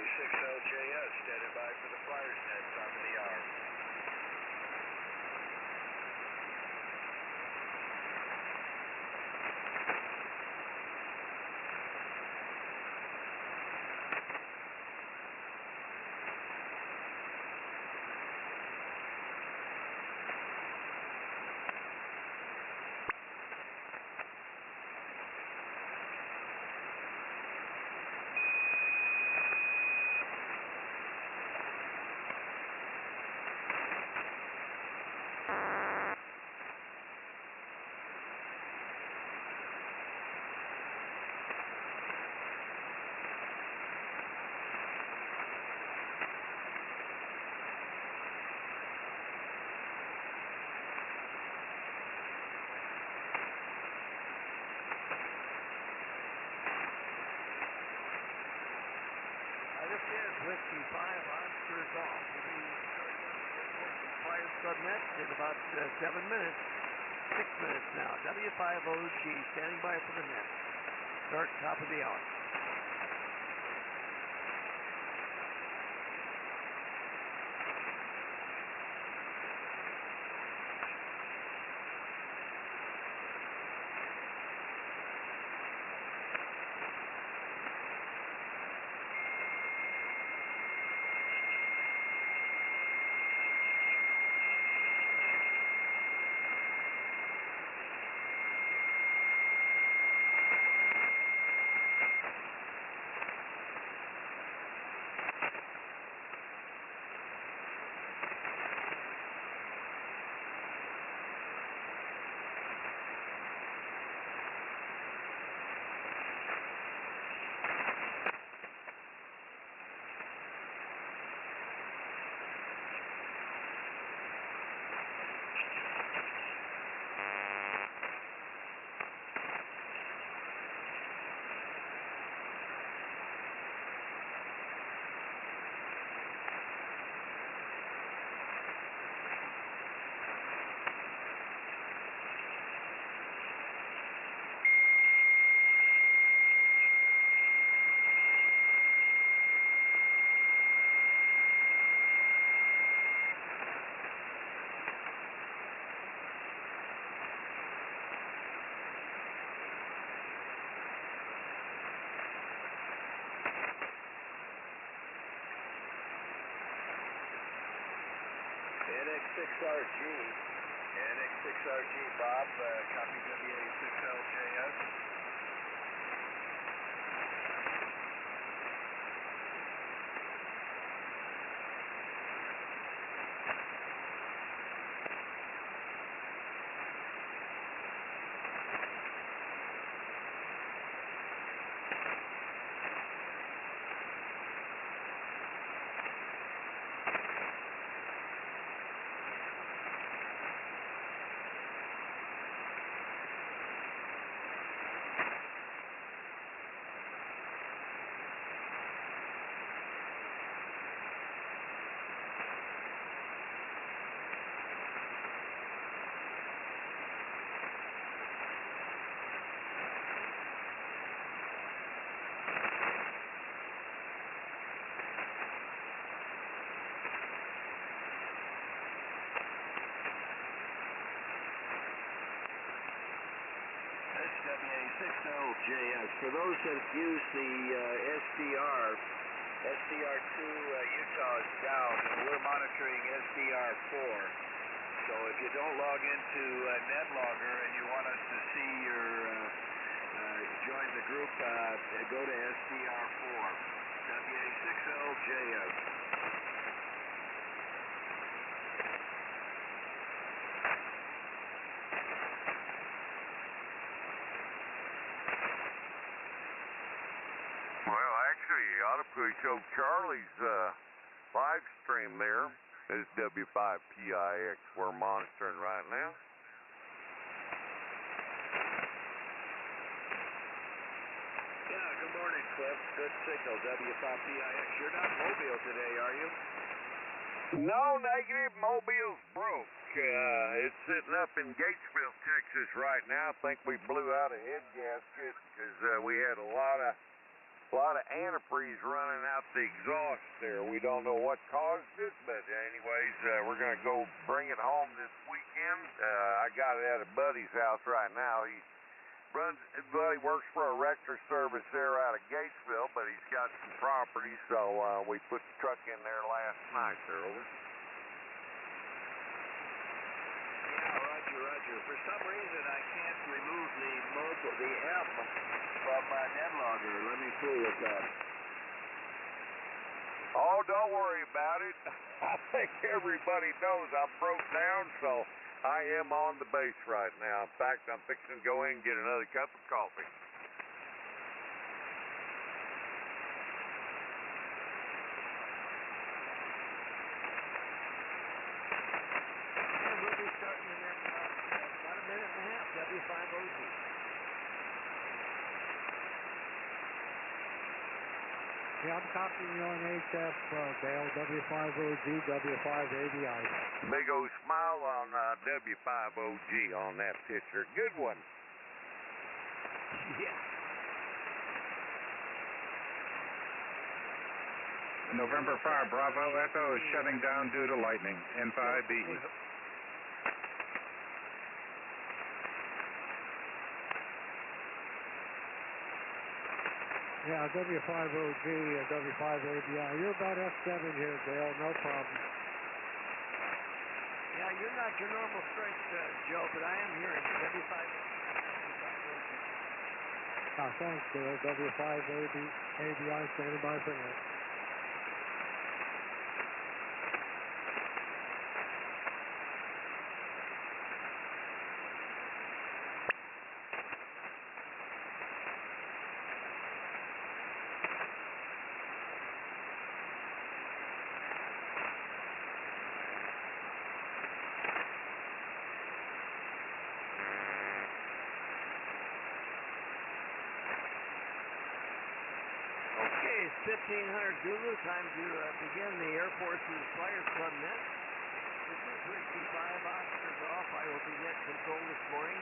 K4YDB, standing by for the Flyers net, top of the hour. This is Whiskey 5 Oscar Golf. We'll be Flyers Club net in about 7 minutes. 6 minutes now. W5OG standing by for the net. Start top of the hour. NX6RG, Bob, copy WA6LJS. WA6LJS. For those that use the SDR2 Utah is down, and we're monitoring SDR4. So if you don't log into NetLogger and you want us to see your join the group, go to SDR4. WA6LJS. Actually, you ought to show Charlie's live stream there. It's W5PIX we're monitoring right now. Yeah, good morning, Cliff. Good signal, W5PIX. You're not Mobile today, are you? No, negative. Mobile's broke. It's sitting up in Gatesville, Texas right now. I think we blew out a head gasket because we had a lot a lot of antifreeze running out the exhaust there. We don't know what caused it, but anyways, we're going to go bring it home this weekend. I got it at a buddy's house right now. His buddy works for a rector service there out of Gatesville, but he's got some property, so we put the truck in there last night there, over. Yeah, roger. For some reason, I can't remove the M from NetLogger. Let me fool with that. Oh, don't worry about it. I think everybody knows I'm broke down, so I am on the base right now. In fact, I'm fixing to go in and get another cup of coffee. And we'll be starting in about a minute and a half, W5OG. Yeah, I'm copying you on HF, Dale, W5OG, W5ABI. Big old smile on W5OG on that picture. Good one. Yeah. November 5, Bravo Echo is shutting down due to lightning. N5BE. Yeah, W5OG, W5ABI. You're about F7 here, Dale, no problem. Yeah, you're not your normal strength, Joe, but I am hearing W5OG. Thanks, Dale. W5ABI standing by for net. Okay, it's 1500 Zulu. Time to begin the Air Force's Flyers Club net. This is Whiskey 5 Oscars off. I will be net control this morning.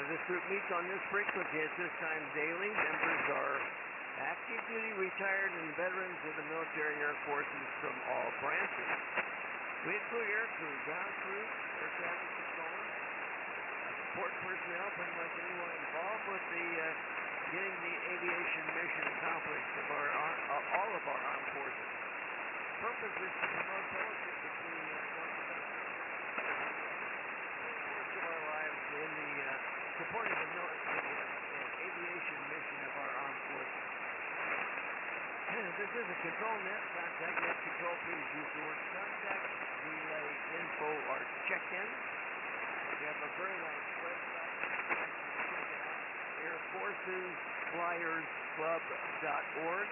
This group meets on this frequency at this time daily. Members are active duty, retired, and veterans of the military air forces from all branches. We include air crew, ground crew, air traffic control, support personnel, pretty much anyone involved with the getting the aviation mission accomplished of all of our armed forces. Purpose is to promote fellowship between course of our lives in the supporting the military and aviation mission of our armed forces. This is a control net. Contact net control. Please use the word contact. Relay info or check-in. We have a very nice website. AirForcesFlyersClub.org.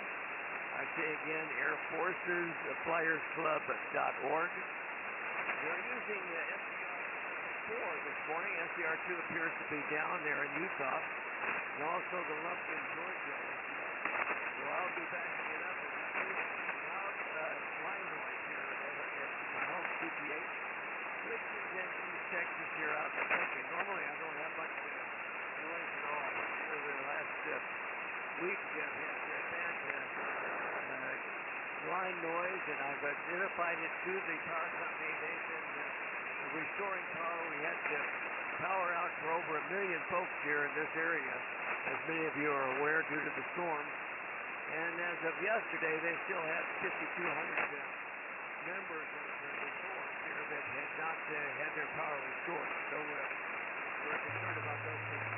I say again, AirForcesFlyersClub.org. They're using SCR-4 this morning. SCR-2 appears to be down there in Utah, and also the Lumpkin, Georgia. So I'll be backing it up with loud line noise here at my home CPH. Richmond and East Texas here out in the country. Normally I don't have much noise at all. Over the last week I've had bad line noise, and I've identified it to the power company. They've been restoring power. We had power out for over 1 million folks here in this area, as many of you are aware, due to the storm. And as of yesterday, they still had 5,200 members of the force here that had not had their power restored. So we're concerned about those people.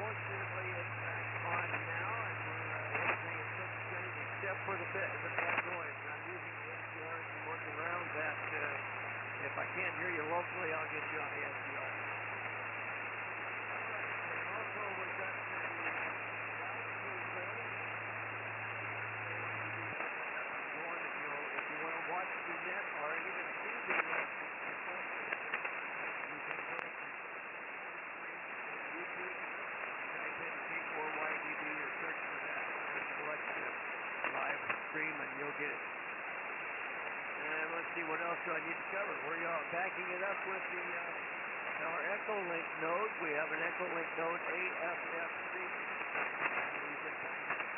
Fortunately, it's back on now, and everything is substituted except for the bad noise. I'm using the SDR to work around that. If I can't hear you locally, I'll get you on the SDR. Also, we've got the if you want to watch the net or even see the net, you can go to YouTube, type in K4YDB or search for that and select the live stream, and you'll get it. And let's see, what else do I need to cover? We're backing it up with the our Echolink node. We have an Echolink node AFFC. We've been trying to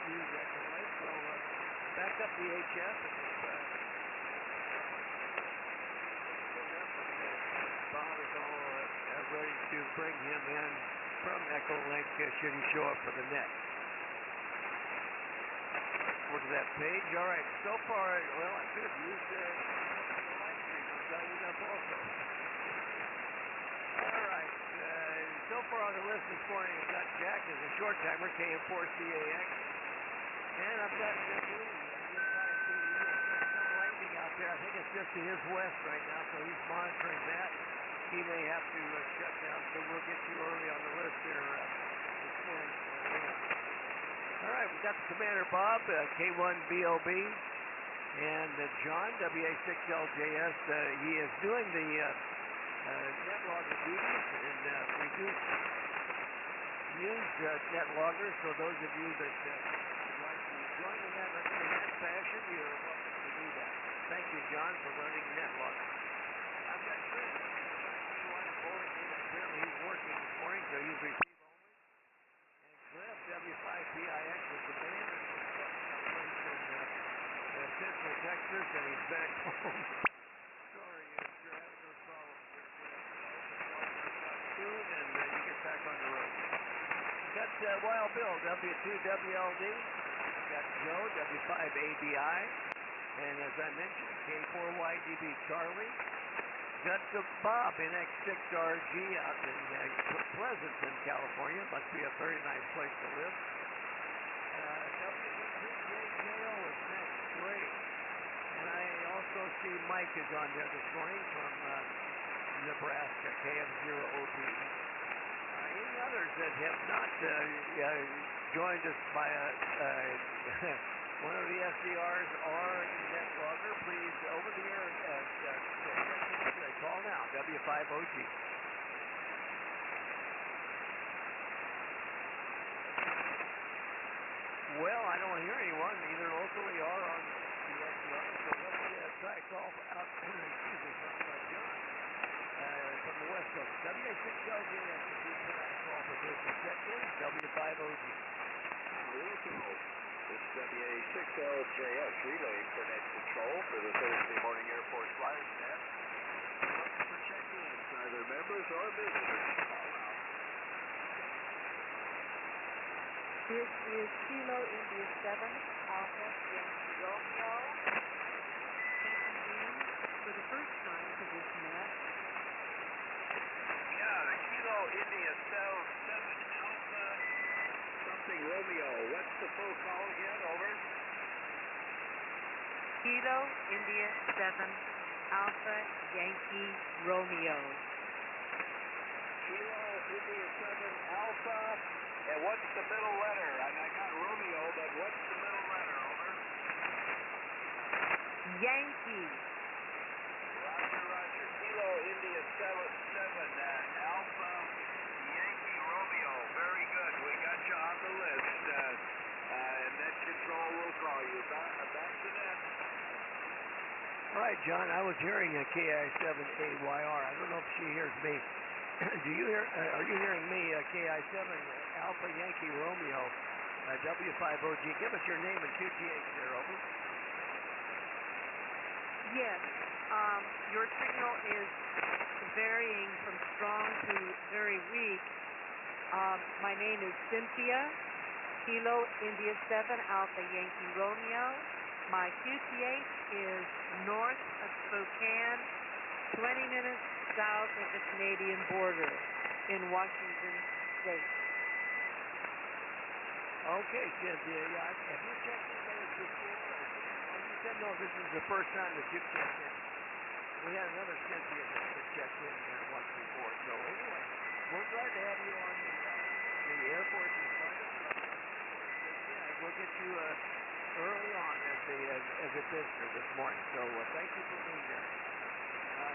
use Echolink. So back up the HF. Bob is all ready to bring him in from Echolink should he show up for the net. Over to that page. All right, so far, well, I could have used the live stream. I've got it up also. All right, so far on the list this morning, I've got Jack as a short timer, KM4CAX, and I've got Lee. There's some lightning out there. I think it's just to his west right now, so he's monitoring that. He may have to shut down, so we'll get you early on the list there this morning. All right, we've got the Commander Bob, K4YDB, and John, WA6LJS. He is doing the net logger duties, and we do use net loggers, so those of you that would like to join the net in that fashion, you're welcome to do that. Thank you, John, for learning net logger. I've got Chris. Apparently he's working this morning, so he's receive only. And Cliff, W5PIX is the man in Central Texas, and he's back home. Sorry, you're having those problems there, Cliff. Soon, and you get back on the road. Got Wild Bill, W2WLD. Got Joe, W5ABI. And as I mentioned, K4YDB Charlie. Got Bob in X6RG out in Pleasanton, California. Must be a very nice place to live. WJJO is next. Great. And I also see Mike is on there this morning from Nebraska, KF0OP. Any others that have not joined us by one of the SDRs or net logger, please over the air call now, W5OG. Well, I don't hear anyone, either locally or on the SDR, so let's try a call out, excuse me, from John from the West Coast. WA6LJS, if you put out a call for business, check please, W5OG. This WA6LJS relay for net control for the Thursday morning Air Force Flyers net. For check-ins, either members or visitors. This is Kilo India 7 Alpha Yankee Romeo. For the first time for this net. Yeah, the Kilo India 7 Alpha something Romeo. What's the full call again? Over. Kilo India 7 Alpha Yankee Romeo. Kilo India 7 Alpha. And what's the middle letter? I got Romeo, but what's the middle letter? Over. Yankee. Roger. Kilo India 7 Alpha Yankee Romeo. Very good. We got you on the list. And net control will call you. Back to net. All right, John, I was hearing a KI7AYR. I don't know if she hears me. Do you hear? Are you hearing me? KI7 Alpha Yankee Romeo, W5OG. Give us your name and QTH there, over. Yes. Your signal is varying from strong to very weak. My name is Cynthia, Kilo India 7 Alpha Yankee Romeo. My QTH is north of Spokane, 20 minutes south of the Canadian border in Washington State. Okay, Cynthia. Yeah, have you checked in with us before? You said no, this is the first time that you've checked in. We had another Cynthia that checked in once before. So anyway, we're glad to have you on the Air Force's flight. Yeah, we'll get you early on as a visitor this morning. So thank you for being there.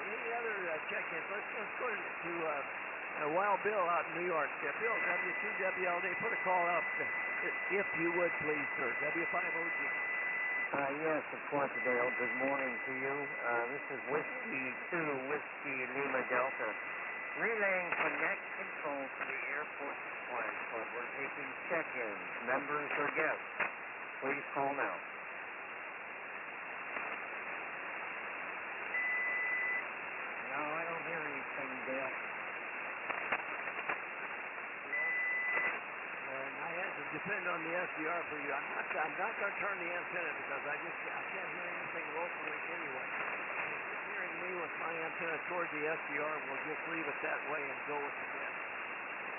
Any other check-ins? Let's go to Wild Bill out in New York. Bill, W2WLD, put a call up if you would, please, sir. W5OG. Yes, of course, Dale. Good morning to you. This is Whiskey 2, Whiskey Lima Delta, relaying connect control to the Air Force Flying Club. We're taking check-ins, members or guests. Please call now. No, I don't hear anything, Dale. I had to depend on the SDR for you. I'm not going to turn the antenna because I can't hear anything locally anyway. If you're hearing me with my antenna toward the SDR, we'll just leave it that way and go with the guest.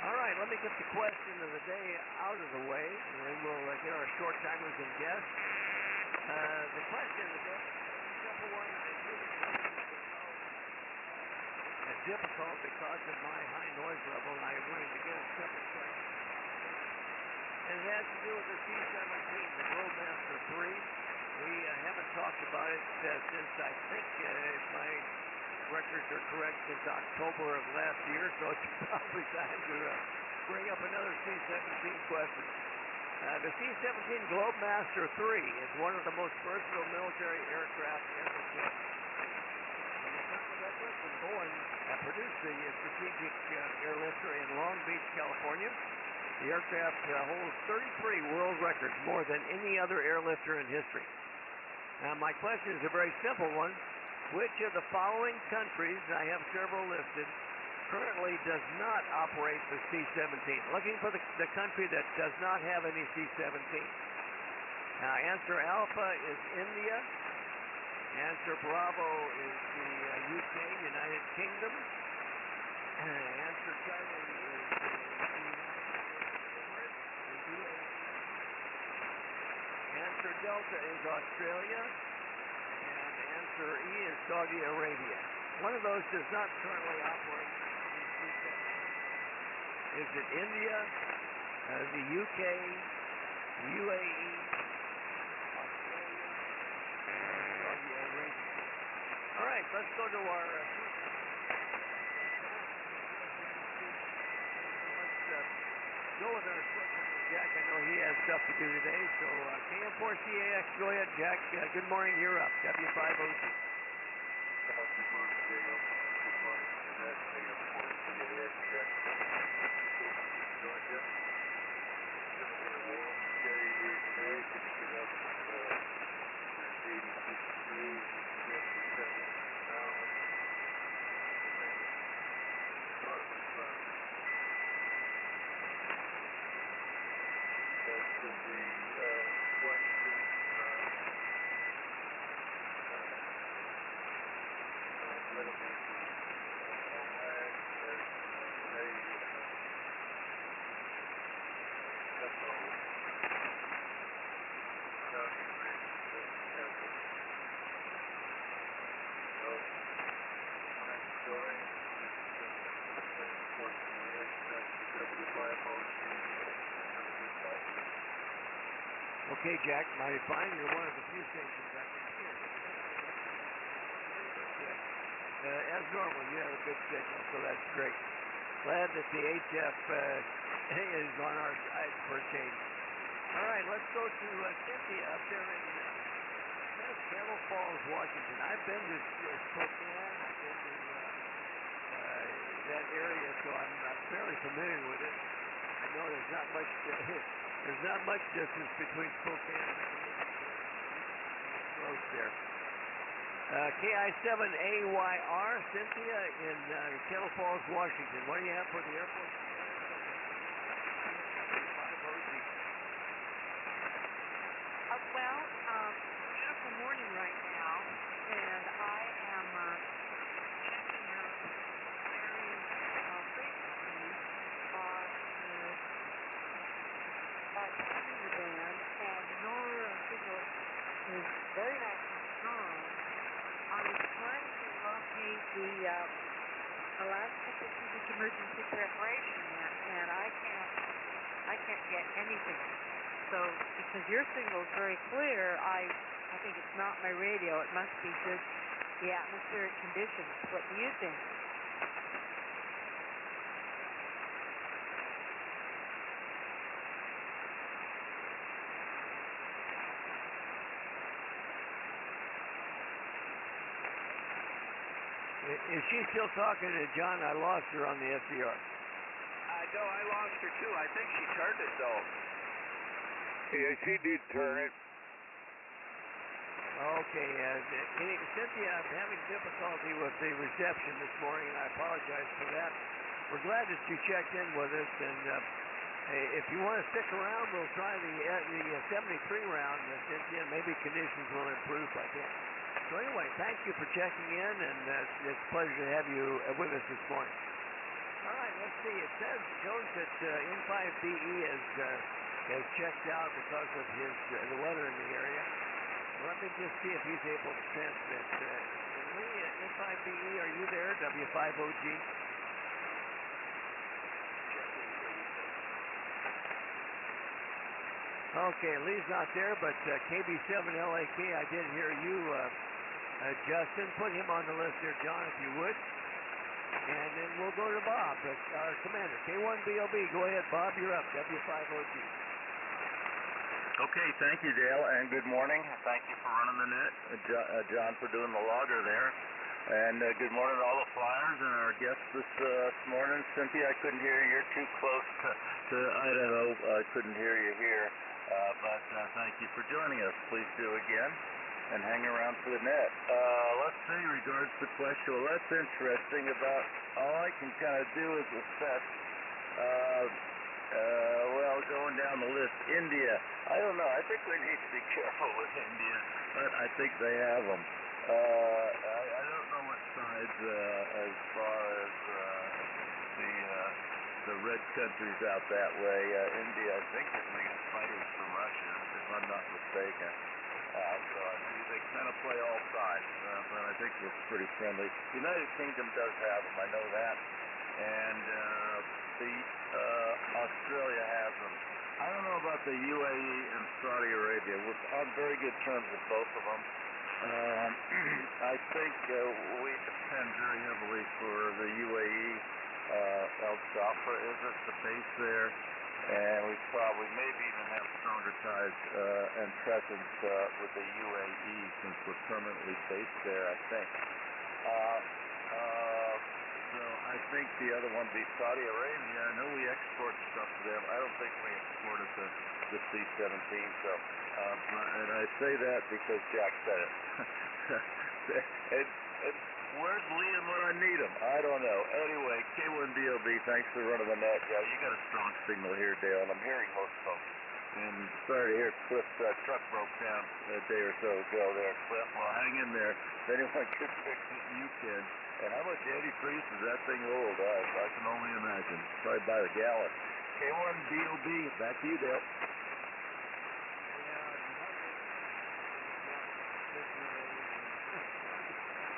All right, let me get the question of the day out of the way, and then we'll get our short timers and guests. The question of the day, simple one, it's difficult because of my high noise level, and I wanted to get a simple question. And it has to do with the C-17, the Globemaster 3. We haven't talked about it since, I think, if my records are correct, since October of last year, so it's probably time to bring up another C-17 question. The C-17 Globemaster 3 is one of the most versatile military aircraft ever built. And the company Douglas and Boeing produced the strategic airlifter in Long Beach, California. The aircraft holds 33 world records, more than any other airlifter in history. Now, my question is a very simple one. Which of the following countries, and I have several listed, currently does not operate the C-17? Looking for the country that does not have any C-17. Now, answer alpha is India. Answer bravo is the UK, United Kingdom. Answer Charlie is the Answer Delta is Australia, and answer E is Saudi Arabia. One of those does not currently operate the C-17. Is it India, the UK, UAE, Australia, Saudi Arabia? All right, let's go to our go with our short time with Jack. I know he has stuff to do today, so KM4CAX, go ahead, Jack. Good morning, you're up. W502. Good morning, Dale. Good morning, Jeanette. KM4CAX, Jack. Georgia. Similar wall, carry here today. Can you get up 8063, 57 now? That should be question Okay, Jack, mighty fine. You're one of the few stations I can hear. As normal, you have a good signal, so that's great. Glad that the HF is on our side for a change. All right, let's go to Cynthia up there in Camel Falls, Washington. I've been to Spokane. I've been to that area, so I'm fairly familiar with it. I know there's not much distance between Spokane and the roads there. KI7AYR, Cynthia in Camel Falls, Washington. What do you have for the airport? Beautiful morning right now, and I am checking out various frequencies on the band, and your signal is very nice and strong. I was trying to locate the Alaska Pacific Emergency Preparation Net, and I can't get anything. So, because your signal is very clear, I think it's not my radio. It must be just the atmospheric conditions. What do you think? Is she still talking to John? I lost her on the SDR. No, I lost her too. I think she turned it though. Yeah, she did turn it. Okay, Cynthia, I'm having difficulty with the reception this morning, and I apologize for that. We're glad that you checked in with us, and if you want to stick around, we'll try the 73 round, Cynthia, and maybe conditions will improve by then. So anyway, thank you for checking in, and it's a pleasure to have you with us this morning. All right, let's see. It shows that N5BE has checked out because of the weather in the area. Let me just see if he's able to transmit. Lee, N5BE, are you there? W5OG? Okay, Lee's not there, but KB7LAK, I did hear you, Justin. Put him on the list there, John, if you would. And then we'll go to Bob, our commander. K1BOB, go ahead, Bob, you're up. W5OG. Okay, thank you, Dale, and good morning. Thank you for running the net, John, for doing the logger there. And good morning to all the flyers and our guests this morning. Cynthia, I couldn't hear you. You're too close to Idaho. I couldn't hear you here. But thank you for joining us. Please do again and hang around for the net. Let's see, regards to the question. Well, that's interesting. About all I can kind of do is assess. Well, going down the list, India. I don't know. I think we need to be careful with India, but I think they have them. I don't know what sides as far as the red countries out that way. India, I think they got fighters from Russia, if I'm not mistaken. So I think they kind of play all sides, but I think we're pretty friendly. The United Kingdom does have them, I know that, and Australia has them. I don't know about the UAE and Saudi Arabia. We're on very good terms with both of them. I think we depend very heavily for the UAE. El Jafra is at the base there, and we probably maybe even have stronger ties and presence with the UAE since we're permanently based there, I think. So I think the other one would be Saudi Arabia. I know we export stuff to them. I don't think we exported the C-17. So, and I say that because Jack said it. and where's Liam when I need him? I don't know. Anyway, K1BOB, thanks for running the net. Yeah, you got a strong signal here, Dale, and I'm hearing most folks. And sorry to hear Cliff's truck broke down a day or so ago there, Cliff. Well, hang in there. If anyone can fix it, you can. And how much antifreeze is that thing old? I can only imagine. Probably by the gallon. K1BOB, back to you, Dale.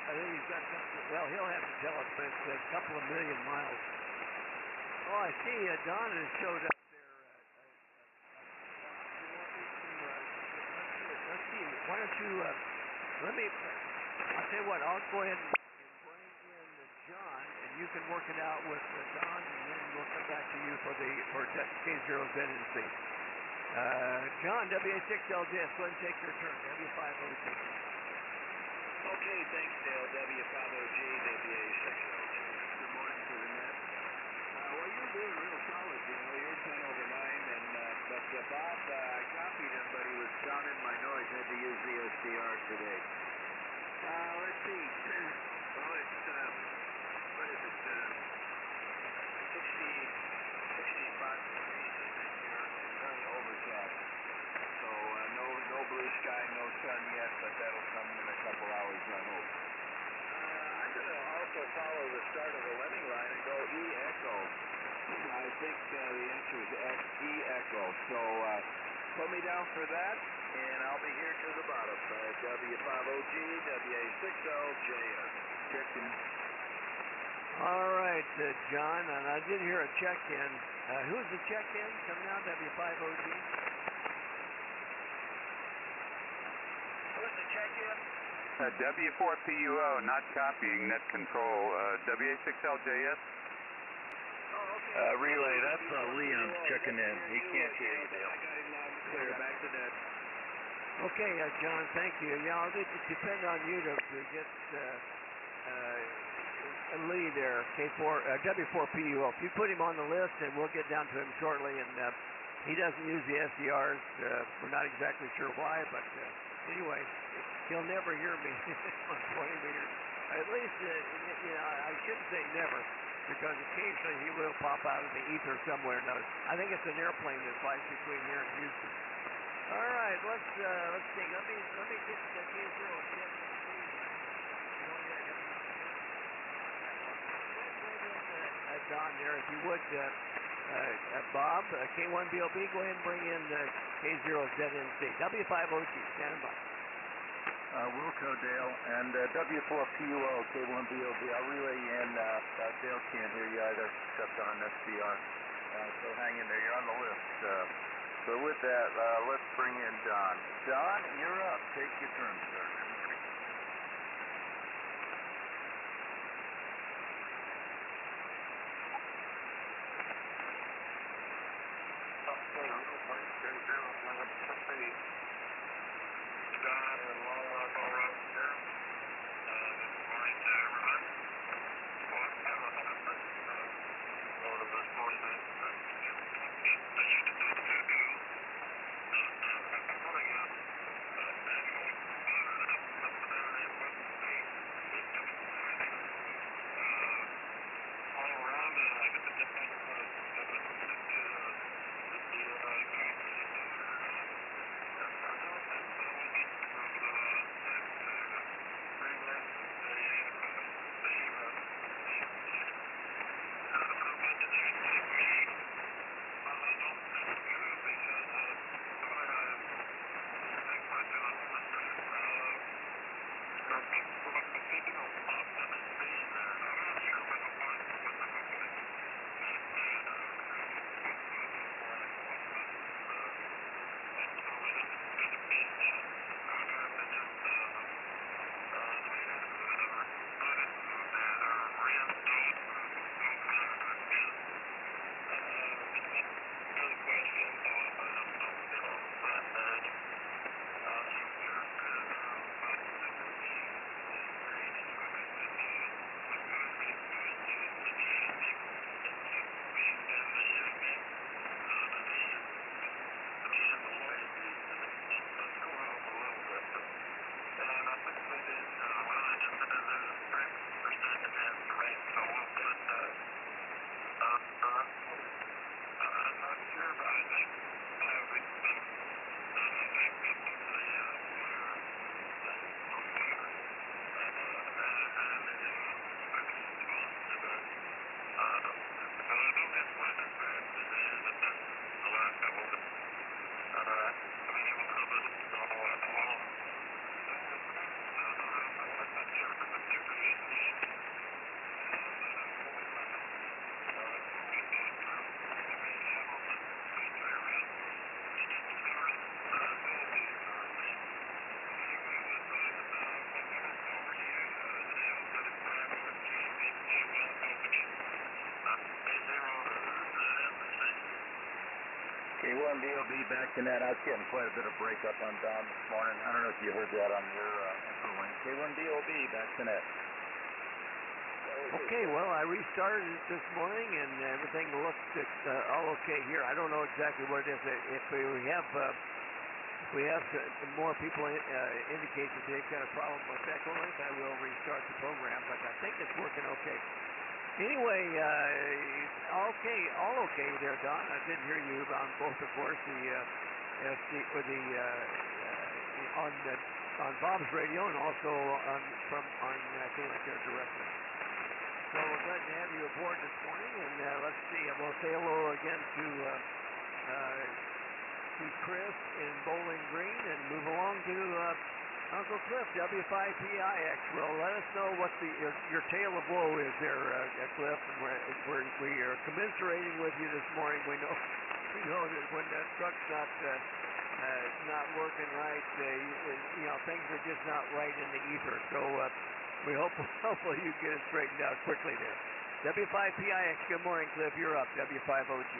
I think he's got well, he'll have to tell us, but it's a couple of million miles. Oh, I see Don has showed up there. Let's see. Why don't you, I'll tell you what, I'll go ahead and bring in John, and you can work it out with Don, and then we'll come back to you for K0ZNC. John, WA6LJS, go ahead and take your turn. W5OG. Okay, thanks, Dale. W5OG, WA6LJ. Good morning to the net. Well, you're doing real solid, You're 10 over 9, and but Bob, I copied him, but he was sounding my noise. Had to use the SDR today. Let's see. Well, it's what is it? 65 degrees in here, and very overcast. So no blue sky, no sun yet, but that'll come in a couple hours, I hope. I'm going to also follow the start of the Lemming line and go E-Echo. I think the answer is E-Echo. So put me down for that, and I'll be here to the bottom. W5OG, WA6LJS. Check-in. All right, John, and I did hear a check-in. Who's the check-in coming out, W5OG? Who's the check-in? W4PUO, not copying, net control. WA6LJS. Oh, okay. Relay, that's Leon checking in. He can't hear you, Dale. I got him loud and clear. Back to net. Okay, John, thank you. Yeah, I'll depend on you to get Lee there, W4PUO. If you put him on the list, and we'll get down to him shortly. And he doesn't use the SDRs. We're not exactly sure why, but anyway, he'll never hear me on 20 meters. At least, I shouldn't say never, because occasionally he will pop out of the ether somewhere. Now, I think it's an airplane that flies between here and Houston. All right, let's see. Let me get the K0 Don there, if you would, Bob, K1BOB, go ahead and bring in K0ZNC. W5OG, stand by. Wilco, Dale, and W4PUO, K1BOB. I'll relay you in. Dale can't hear you either, except on SDR. So hang in there. You're on the list. So with that, let's bring in Don. Don, you're up. Take your turn, sir. K1BOB back to net. I was getting quite a bit of breakup on Don this morning. I don't know if you heard that on your info link. K1BOB back to net. Okay, well, I restarted it this morning, and everything looks all okay here. I don't know exactly what it is. If we have more people indicate that they've got a problem with echo length, I will restart the program, but I think it's working okay. Anyway, all okay there, Don. I did hear you on both, of course, on Bob's radio and also on K-Link there directly. So we're glad to have you aboard this morning, and let's see. We'll say hello again to Chris in Bowling Green, and move along to Uncle Cliff, W5PIX. Well, let us know what your tale of woe is there, Cliff. And we are commiserating with you this morning. We know that when that truck's not working right, things are just not right in the ether. So we hopefully you get it straightened out quickly there. W5PIX. Good morning, Cliff. You're up. W5OG.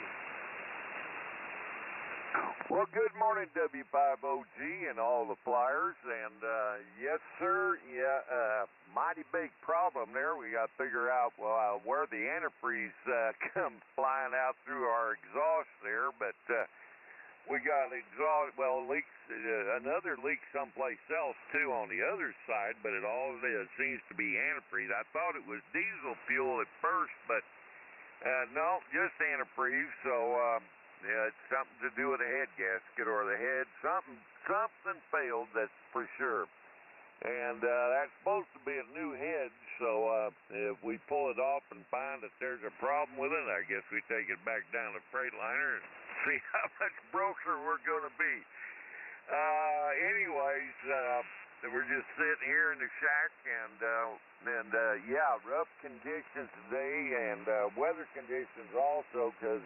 Well, good morning, W5OG and all the flyers. And, yes, sir, mighty big problem there. We got to figure out where the antifreeze comes flying out through our exhaust there. But we got leaks, another leak someplace else, too, on the other side. But it all seems to be antifreeze. I thought it was diesel fuel at first, but no, just antifreeze. So, yeah, it's something to do with the head gasket or the head. Something failed, that's for sure. And that's supposed to be a new head, so if we pull it off and find that there's a problem with it, I guess we take it back down to Freightliner and see how much broker we're going to be. Anyways, we're just sitting here in the shack, and rough conditions today, and weather conditions also, because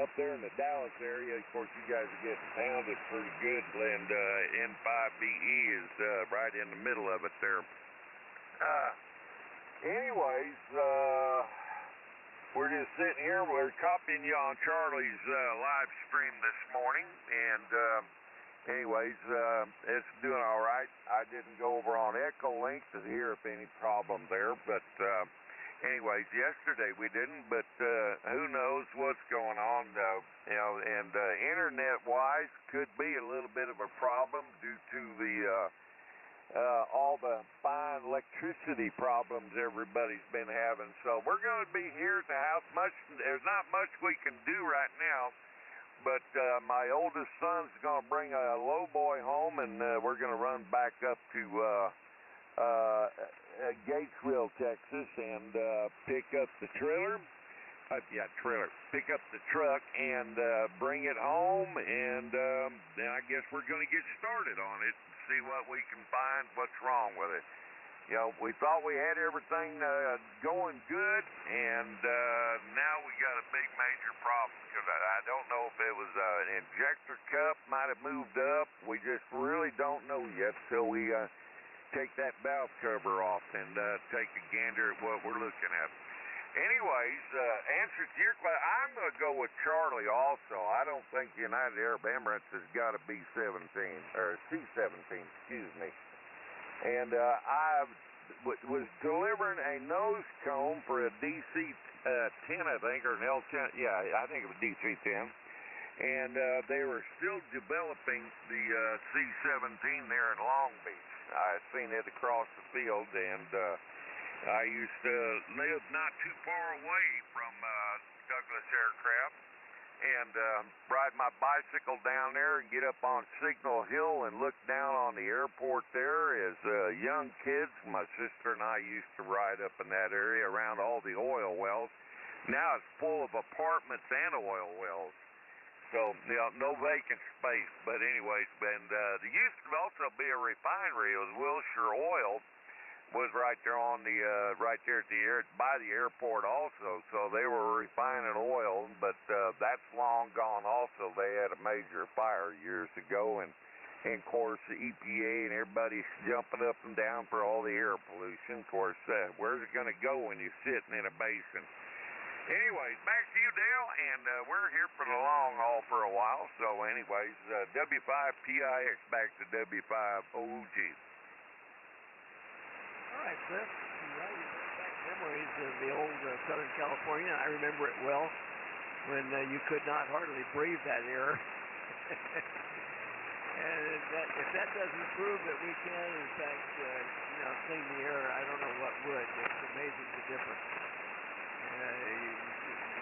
up there in the Dallas area, of course, you guys are getting pounded pretty good, and N5BE is right in the middle of it there. Anyways, we're just sitting here. We're copying you on Charlie's live stream this morning, and anyways, it's doing all right. I didn't go over on Echolink to hear if any problem there, but anyways, yesterday we didn't, but who knows what's going on, and internet-wise could be a little bit of a problem due to the all the fine electricity problems everybody's been having. So we're going to be here at the house. There's not much we can do right now, but my oldest son's going to bring a low boy home, and we're going to run back up to Gatesville, Texas, and pick up the trailer. Pick up the truck and bring it home, and then I guess we're going to get started on it and see what we can find, what's wrong with it. You know, we thought we had everything going good, and now we got a big major problem, because I don't know if it was an injector cup might have moved up. We just really don't know yet till we take that valve cover off and take a gander at what we're looking at. Anyways, answer to your question, I'm going to go with Charlie also. I don't think United Arab Emirates has got a B-17, or C-17, excuse me. And I was delivering a nose cone for a DC-10, I think, or an L-10. Yeah, I think it was DC-10. And they were still developing the C-17 there in Long Beach. I seen it across the field, and I used to live not too far away from Douglas Aircraft, and ride my bicycle down there and get up on Signal Hill and look down on the airport there as young kids. My sister and I used to ride up in that area around all the oil wells. Now it's full of apartments and oil wells. So, you know, no vacant space. But anyways, and there used to also be a refinery. It was Wilshire Oil, was right there on the right there at by the airport also. So they were refining oil, but that's long gone also. They had a major fire years ago, and of course the EPA and everybody's jumping up and down for all the air pollution. Of course, where's it going to go when you're sitting in a basin? Anyways, back to you, Dale, and we're here for the long haul for a while. So anyways, W5PIX back to W5OG. All right, Cliff. Yeah, you bring back memories of the old Southern California. I remember it well when you could not hardly breathe that air. And if that doesn't prove that we can, in fact, clean the air, I don't know what would. It's amazing the difference.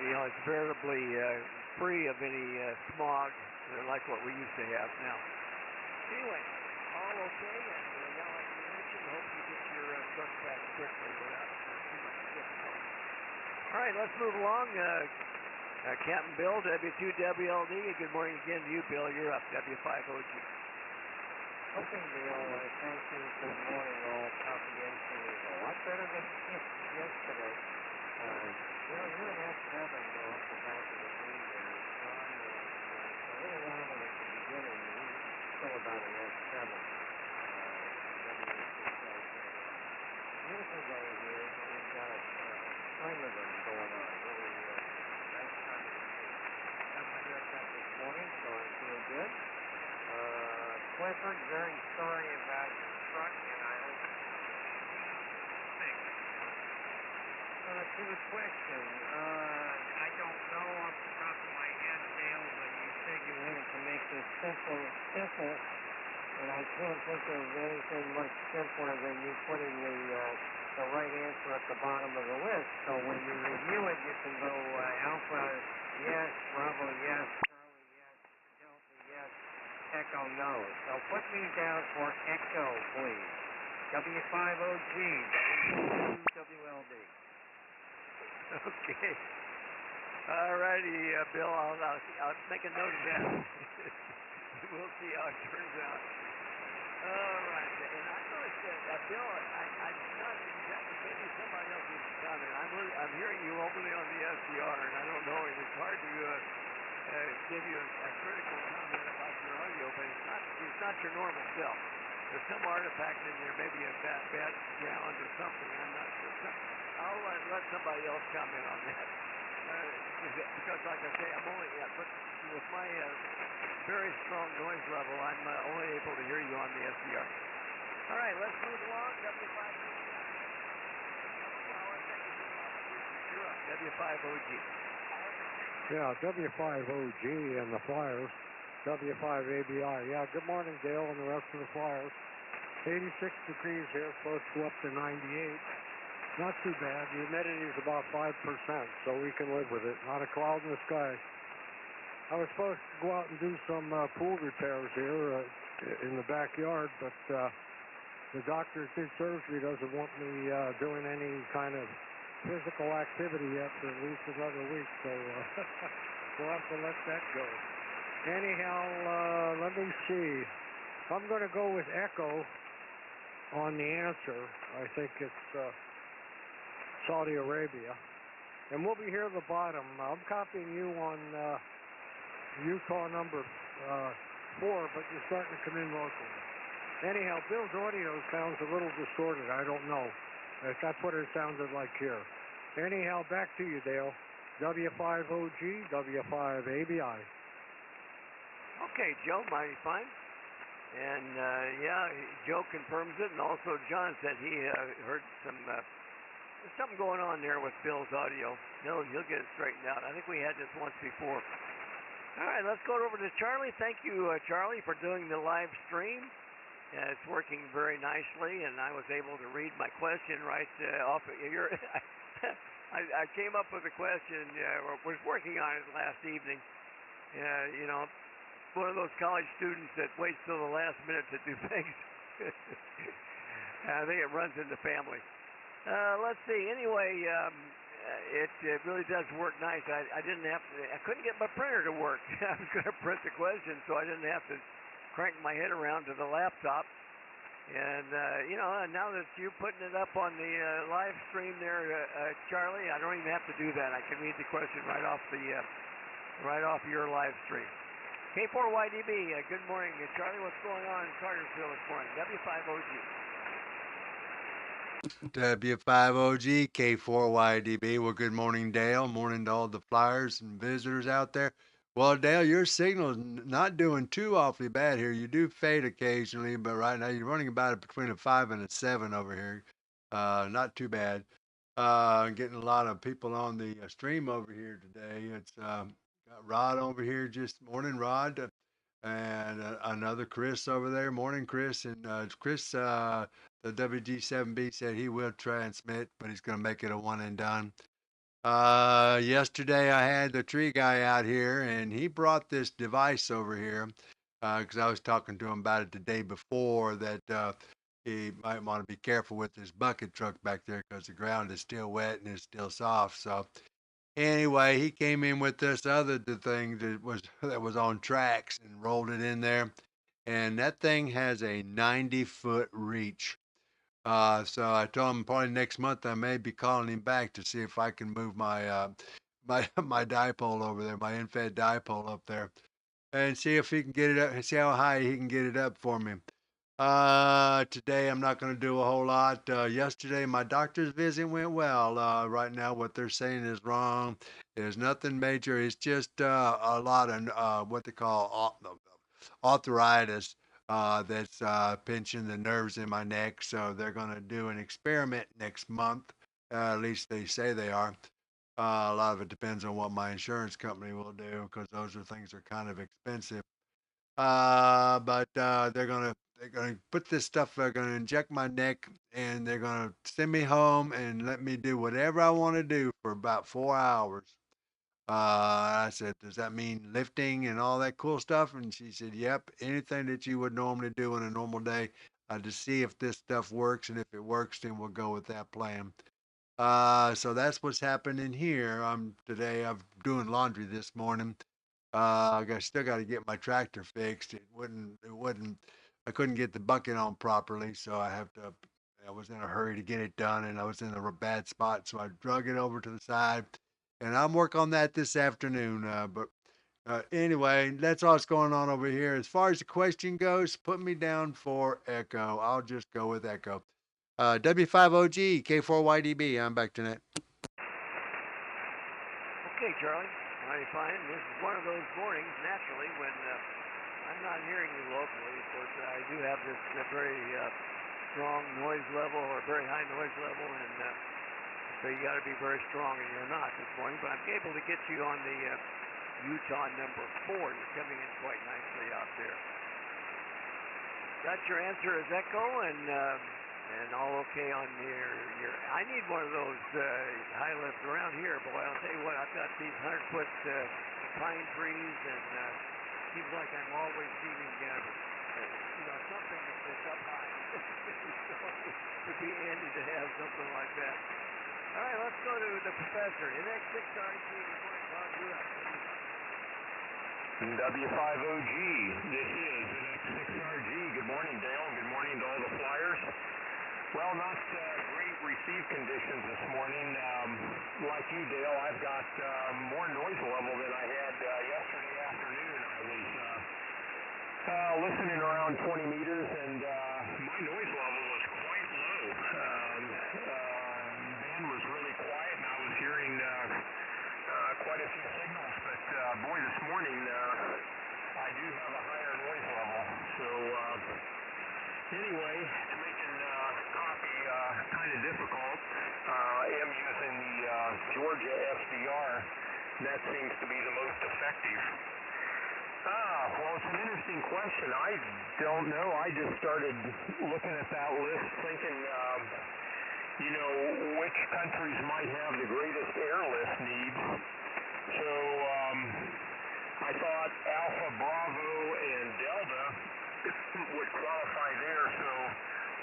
It's veritably free of any smog like what we used to have now. Anyway, all okay, and now like you mentioned, hope you get your truck back quickly without too much difficulty. All right, let's move along. Captain Bill, W2WLD. Good morning again to you, Bill. You're up, W5OG. Okay, Bill. Thank you. Good morning, all. Propagation is a lot better than yesterday. You're an F7 off the back of the green there. A little while at the beginning, we were still about an F7. Years ago here, we've got a string of them going on. Really nice time to have my haircut this morning, so I'm feeling Clifford, very sorry about your truck, and I hope it's fixed. To the question, I don't know off the top of my head, Dale, but you said you wanted to make this simple, and I can't think of anything much simpler than you putting the right answer at the bottom of the list. So when you review it, you can go Alpha, yes, Bravo, yes, Charlie, yes, Delta, yes, Echo, no. So put me down for Echo, please. W5OG, W2WLD. Okay. All righty, Bill. I'll make a note of that. We'll see how it turns out. All right. And I noticed that, Bill, I'm not exactly, maybe somebody else is comment. I'm hearing you openly on the SDR, and I don't know. It's hard to give you a critical comment about your audio, but it's not your normal self. There's some artifact in there, maybe a bad sound or something. I'm not sure. I'll let somebody else comment on that. Because, like I say, I'm only with my very strong noise level, I'm only able to hear you on the SDR. All right, let's move along. W5OG. Yeah, W5OG and the Flyers. W5ABI. Yeah, good morning, Dale, and the rest of the Flyers. 86 degrees here, supposed to go up to 98. Not too bad. The humidity is about 5%, so we can live with it. Not a cloud in the sky. I was supposed to go out and do some pool repairs here in the backyard, but the doctor did surgery, doesn't want me doing any kind of physical activity yet for at least another week, so we'll have to let that go. Anyhow, let me see. I'm going to go with Echo on the answer. I think it's Saudi Arabia. And we'll be here at the bottom. I'm copying you on Utah number 4, but you're starting to come in locally. Anyhow, Bill's audio sounds a little distorted. I don't know. That's what it sounded like here. Anyhow, back to you, Dale. W5OG, W5ABI. Okay, Joe, mighty fine. And, yeah, Joe confirms it, and also John said he heard there's something going on there with Bill's audio. He'll get it straightened out. I think we had this once before. All right, let's go over to Charlie. Thank you, Charlie, for doing the live stream. It's working very nicely, and I was able to read my question right off of your... I came up with a question, was working on it last evening. You know, one of those college students that waits till the last minute to do things. I think it runs in the family. Let's see. Anyway, it really does work nice. I couldn't get my printer to work. I was going to print the question, so I didn't have to crank my head around to the laptop. And, you know, now that you're putting it up on the live stream there, Charlie, I don't even have to do that. I can read the question right off your live stream. K4YDB, good morning. Charlie, what's going on in Cartersville this morning? W5OG. W5OG, K4YDB. Well, good morning, Dale. Morning to all the Flyers and visitors out there. Well, Dale, your signal's not doing too awfully bad here. You do fade occasionally, but right now you're running about between a 5 and a 7 over here. Not too bad. Getting a lot of people on the stream over here today. It's got Rod over here. Just morning, Rod, and another Chris over there. Morning, Chris. And Chris, the WG7B said he will transmit, but he's going to make it a one and done. Yesterday I had the tree guy out here, and he brought this device over here because I was talking to him about it the day before that he might want to be careful with his bucket truck back there because the ground is still wet and it's still soft. So anyway, he came in with this other thing that was on tracks and rolled it in there, and that thing has a 90-foot reach. So I told him probably next month I may be calling him back to see if I can move my my dipole over there, my infed dipole up there, and see if he can get it up, see how high he can get it up for me. Today I'm not going to do a whole lot. Yesterday my doctor's visit went well. Right now what they're saying is wrong. There's nothing major. It's just a lot of what they call arthritis. that's pinching the nerves in my neck. So they're going to do an experiment next month. At least they say they are. A lot of it depends on what my insurance company will do because those are things that are kind of expensive. But they're gonna put this stuff. They're gonna inject my neck, and they're gonna send me home and let me do whatever I want to do for about 4 hours. I said, "Does that mean lifting and all that cool stuff?" And she said, "Yep, anything that you would normally do in a normal day, to see if this stuff works, and if it works, then we'll go with that plan." So that's what's happening here. I'm doing laundry this morning. Still got to get my tractor fixed. I couldn't get the bucket on properly, so I was in a hurry to get it done, and I was in a bad spot, so I drug it over to the side, and I'm working on that this afternoon. But anyway, that's all that's going on over here. As far as the question goes, put me down for Echo. I'll just go with Echo. W5OG, K4YDB. I'm back tonight. Okay, Charlie. Mighty fine. This is one of those mornings, naturally, when I'm not hearing you locally. Of course, I do have this very strong noise level or very high noise level, and so you got to be very strong, and you're not this morning. But I'm able to get you on the Utah number 4. You're coming in quite nicely out there. Got your answer as Echo, and all okay on your. I need one of those high lifts around here, boy. I'll tell you what, I've got these 100-foot pine trees, and seems like I'm always seeing something that's up high. So it would be handy to have something like that. All right, let's go to the professor. NX6RG, W5OG, this is NX6RG. Good morning, Dale. Good morning to all the flyers. Well, not great receive conditions this morning. Like you, Dale, I've got more noise level than I had yesterday afternoon. I was listening around 20 meters, and my noise level was quite low. Band was really quiet, and I was hearing quite a few signals. But boy, this morning I do have a higher noise level. So anyway, it's making copy kind of difficult. I am using the Georgia SDR. That seems to be the most effective. Well, it's an interesting question. I don't know. I just started looking at that list thinking, which countries might have the greatest airlift needs. So I thought Alpha, Bravo, and Delta would qualify there, so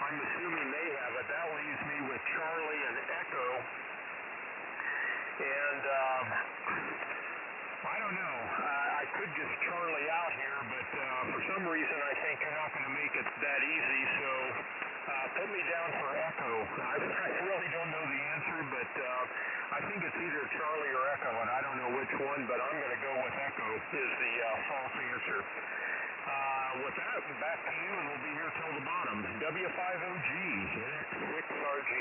I'm assuming they have it. That leaves me with Charlie and Echo. And I don't know. I could just Charlie out here, but for some reason I think you're not going to make it that easy, so put me down for Echo. I really don't know the answer, but I think it's either Charlie or Echo, and I don't know which one, but I'm going to go with Echo is the false answer. With that, back to you, and we'll be here till the bottom. W5OG, NX6RG.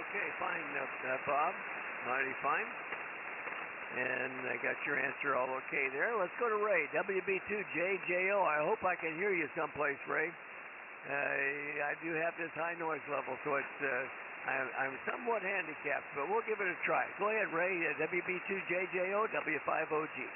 Okay, fine, Bob. Mighty fine. And I got your answer all okay there. Let's go to Ray, WB2JJO. I hope I can hear you someplace, Ray. I do have this high noise level, so it's I'm somewhat handicapped, but we'll give it a try. Go ahead, Ray, WB2JJO, W5OG.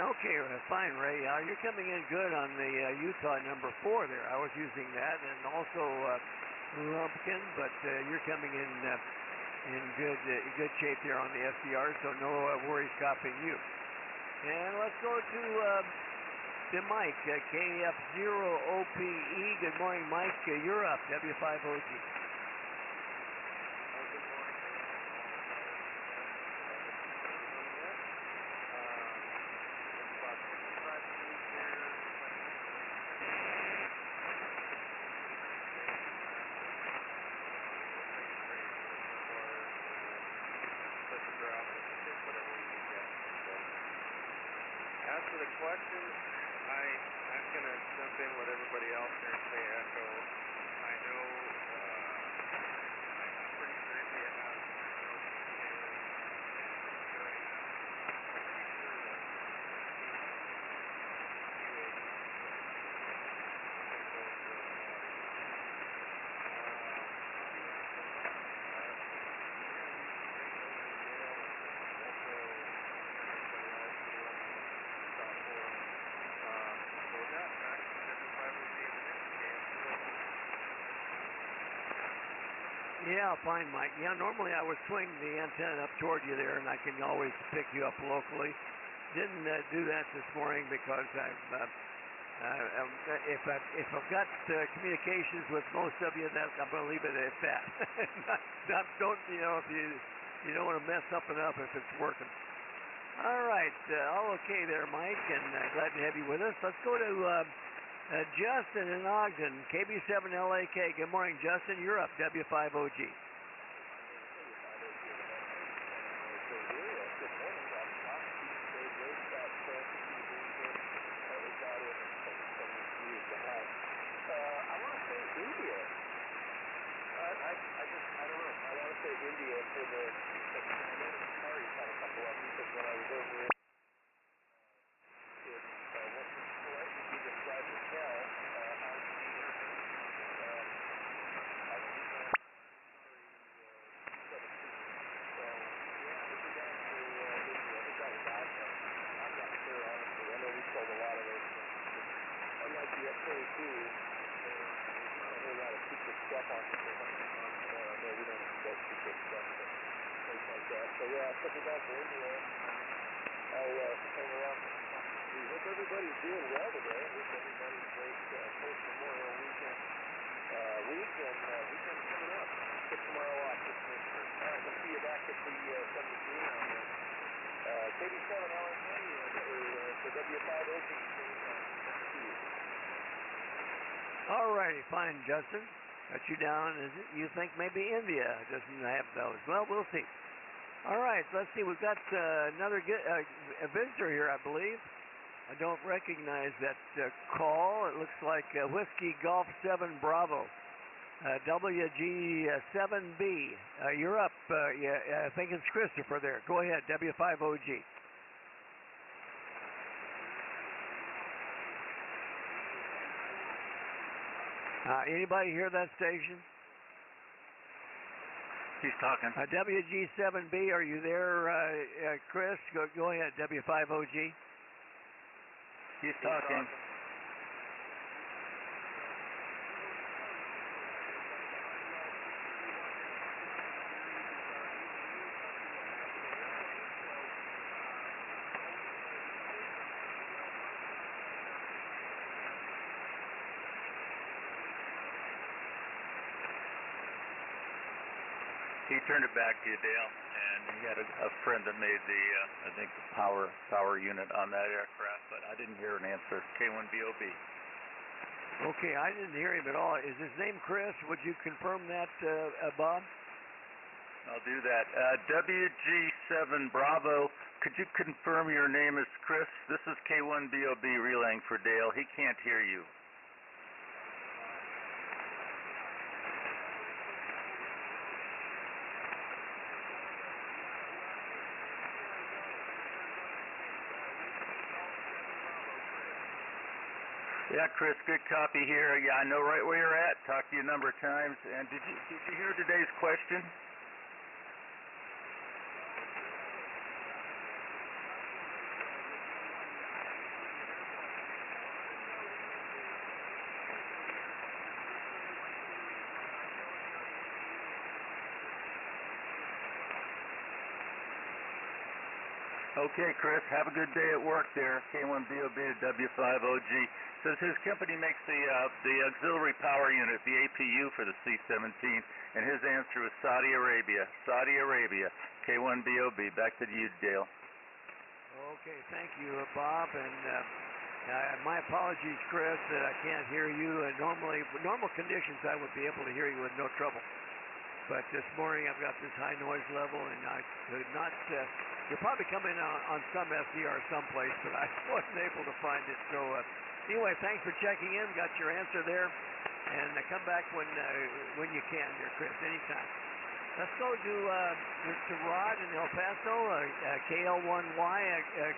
Okay, fine, Ray. You're coming in good on the Utah number 4 there. I was using that, and also Lumpkin, but you're coming in good shape there on the SDR, so no worries copying you. And let's go to Mike, KF0OPE. Good morning, Mike. You're up, W5OG. As for the questions, I'm going to jump in with everybody else here and say echo. I know I'm pretty sure India has Yeah, fine, Mike. Yeah, normally I would swing the antenna up toward you there, and I can always pick you up locally. Didn't do that this morning because if I've got communications with most of you, that I'm going to leave it at that. Don't if you don't want to mess something up if it's working. All right, all okay there, Mike, and glad to have you with us. Let's go to Justin in Ogden, KB7LAK. Good morning, Justin. You're up, W5OG. I want to say India. I don't know. I want to say India for the. I know the Qataris had a couple of them because when I was over in. You described as well. Unlike the F-22, there's not a whole lot of secret stuff on it. I know we don't expect secret stuff, but things like that. So yeah, I'll take it back to India. I'll hang around. We hope everybody's doing well today. I wish everybody's great post-Memorial weekend. Weekend coming up. Get tomorrow off. All right, we'll see you back at the 73 on there. KB7 LSA for W5OG. All righty, fine, Justin. Got you down. You think maybe India doesn't have those? Well, we'll see. All right, let's see. We've got another a visitor here, I believe. I don't recognize that call. It looks like Whiskey Golf 7 Bravo, WG7B. You're up. I think it's Christopher there. Go ahead, W5OG. Anybody hear that station? He's talking. WG7B, are you there, Chris? Go ahead, W5OG. He's talking. He turned it back to you, Dale, and he had a friend that made the, I think, the power unit on that aircraft, but I didn't hear an answer. K4YDB. Okay, I didn't hear him at all. Is his name Chris? Would you confirm that, Bob? I'll do that. WG7 Bravo, could you confirm your name is Chris? This is K4YDB relaying for Dale. He can't hear you. Yeah, Chris, good copy here. Yeah, I know right where you're at. Talked to you a number of times. And did you hear today's question? Okay, Chris, have a good day at work there. K1BOB to W5OG. Says his company makes the auxiliary power unit, the APU for the C-17, and his answer was Saudi Arabia. Saudi Arabia. K1BOB. Back to you, Dale. Okay, thank you, Bob, and my apologies, Chris, that I can't hear you. Normal conditions, I would be able to hear you with no trouble. But this morning I've got this high noise level, and I could not. You're probably coming on some SDR someplace, but I wasn't able to find it. So anyway, thanks for checking in. Got your answer there, and come back when you can, there, Chris. Anytime. Let's go to Rod in El Paso, KL1Y.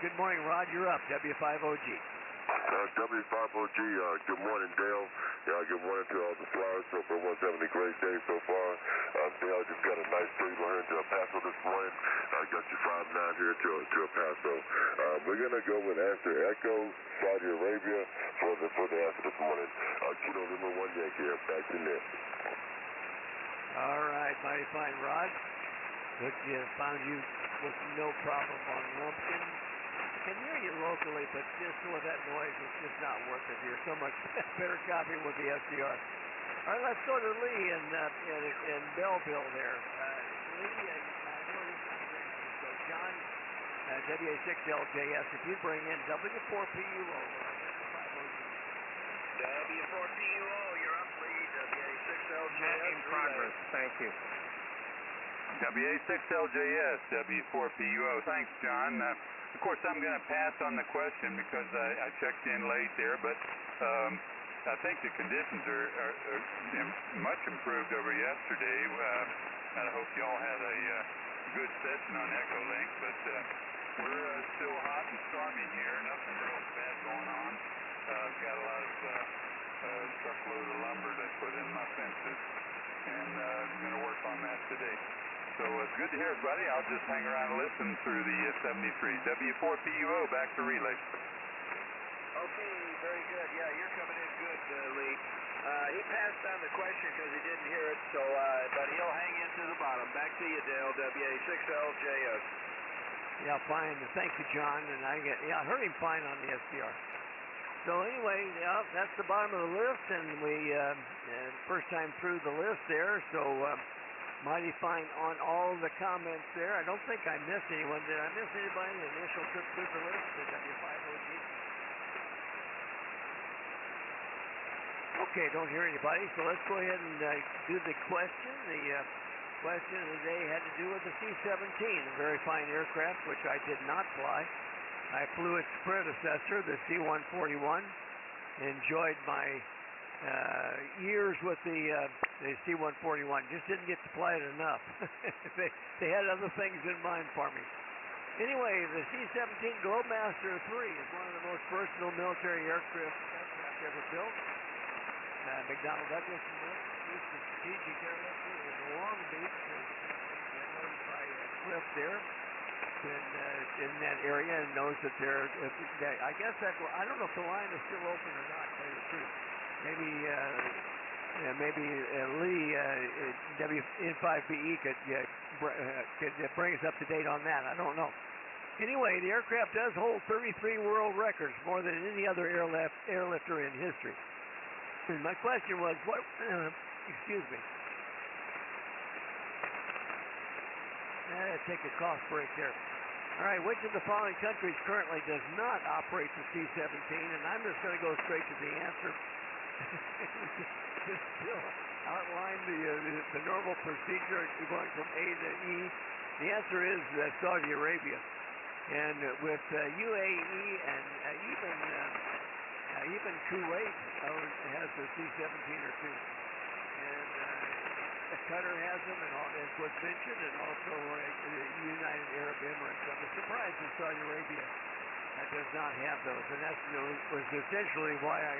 Good morning, Rod. You're up. W5OG. W5OG, good morning, Dale. Good morning to all the Flyers. Hope everyone's having a great day so far. Dale, I just got a nice signal here into El Paso this morning. I got you 5-9 here to El Paso. We're going to go with answer Echo, Saudi Arabia, for the answer this morning. Kilo Lima 1 Yankee, back to net. All right, mighty fine, Rod. Look, found you with no problem on Lumpkin. Can hear you locally, but just with that noise, it's just not worth it here. So much better copy with the SDR. All right, let's go to Lee in Belleville there. Lee, I know this is great. So John, WA6LJS, if you bring in W4PUO. W4PUO, you're up, Lee. WA6LJS. In progress. Thank you. WA6LJS, W4PUO. Thanks, John. Of course, I'm going to pass on the question because I checked in late there, but I think the conditions are much improved over yesterday. I hope you all had a good session on Echolink, but we're still hot and stormy here. Nothing real bad going on. I've got a lot of truckload of lumber to put in my fences, and I'm going to work on that today. So it's good to hear everybody. I'll just hang around and listen through the 73. W4PUO, back to relay. Okay, very good. Yeah, you're coming in good, Lee. He passed on the question because he didn't hear it, so but he'll hang into the bottom. Back to you, Dale. WA6LJS. Yeah, fine. Thank you, John. And I heard him fine on the SDR. So anyway, yeah, that's the bottom of the list, and we first time through the list there. So. Mighty fine on all the comments there. I don't think I missed anyone. Did I miss anybody? The initial trip through the list for W5OG? Okay, don't hear anybody. So let's go ahead and do the question. The question of the day had to do with the C-17, a very fine aircraft, which I did not fly. I flew its predecessor, the C-141. Enjoyed my years with the C-141. Just didn't get to fly it enough. they had other things in mind for me. Anyway, the C-17 Globemaster III is one of the most versatile military aircraft ever built. McDonnell Douglas used the strategic airlifter in Long Beach, known by Cliff there. Been in that area and knows that they're. I guess that I don't know if the line is still open or not. To tell you the truth. Maybe Lee N5BE could bring us up to date on that. I don't know. Anyway, the aircraft does hold 33 world records, more than any other airlifter in history. And my question was, what? Excuse me. Take a cough break there. All right, which of the following countries currently does not operate the C-17? And I'm just going to go straight to the answer. Just outline the normal procedure going from A to E. The answer is Saudi Arabia, and with UAE and even Kuwait has the C-17 or two, and Qatar has them, and as was mentioned, and also the United Arab Emirates. I'm surprised that Saudi Arabia does not have those, and that was essentially why I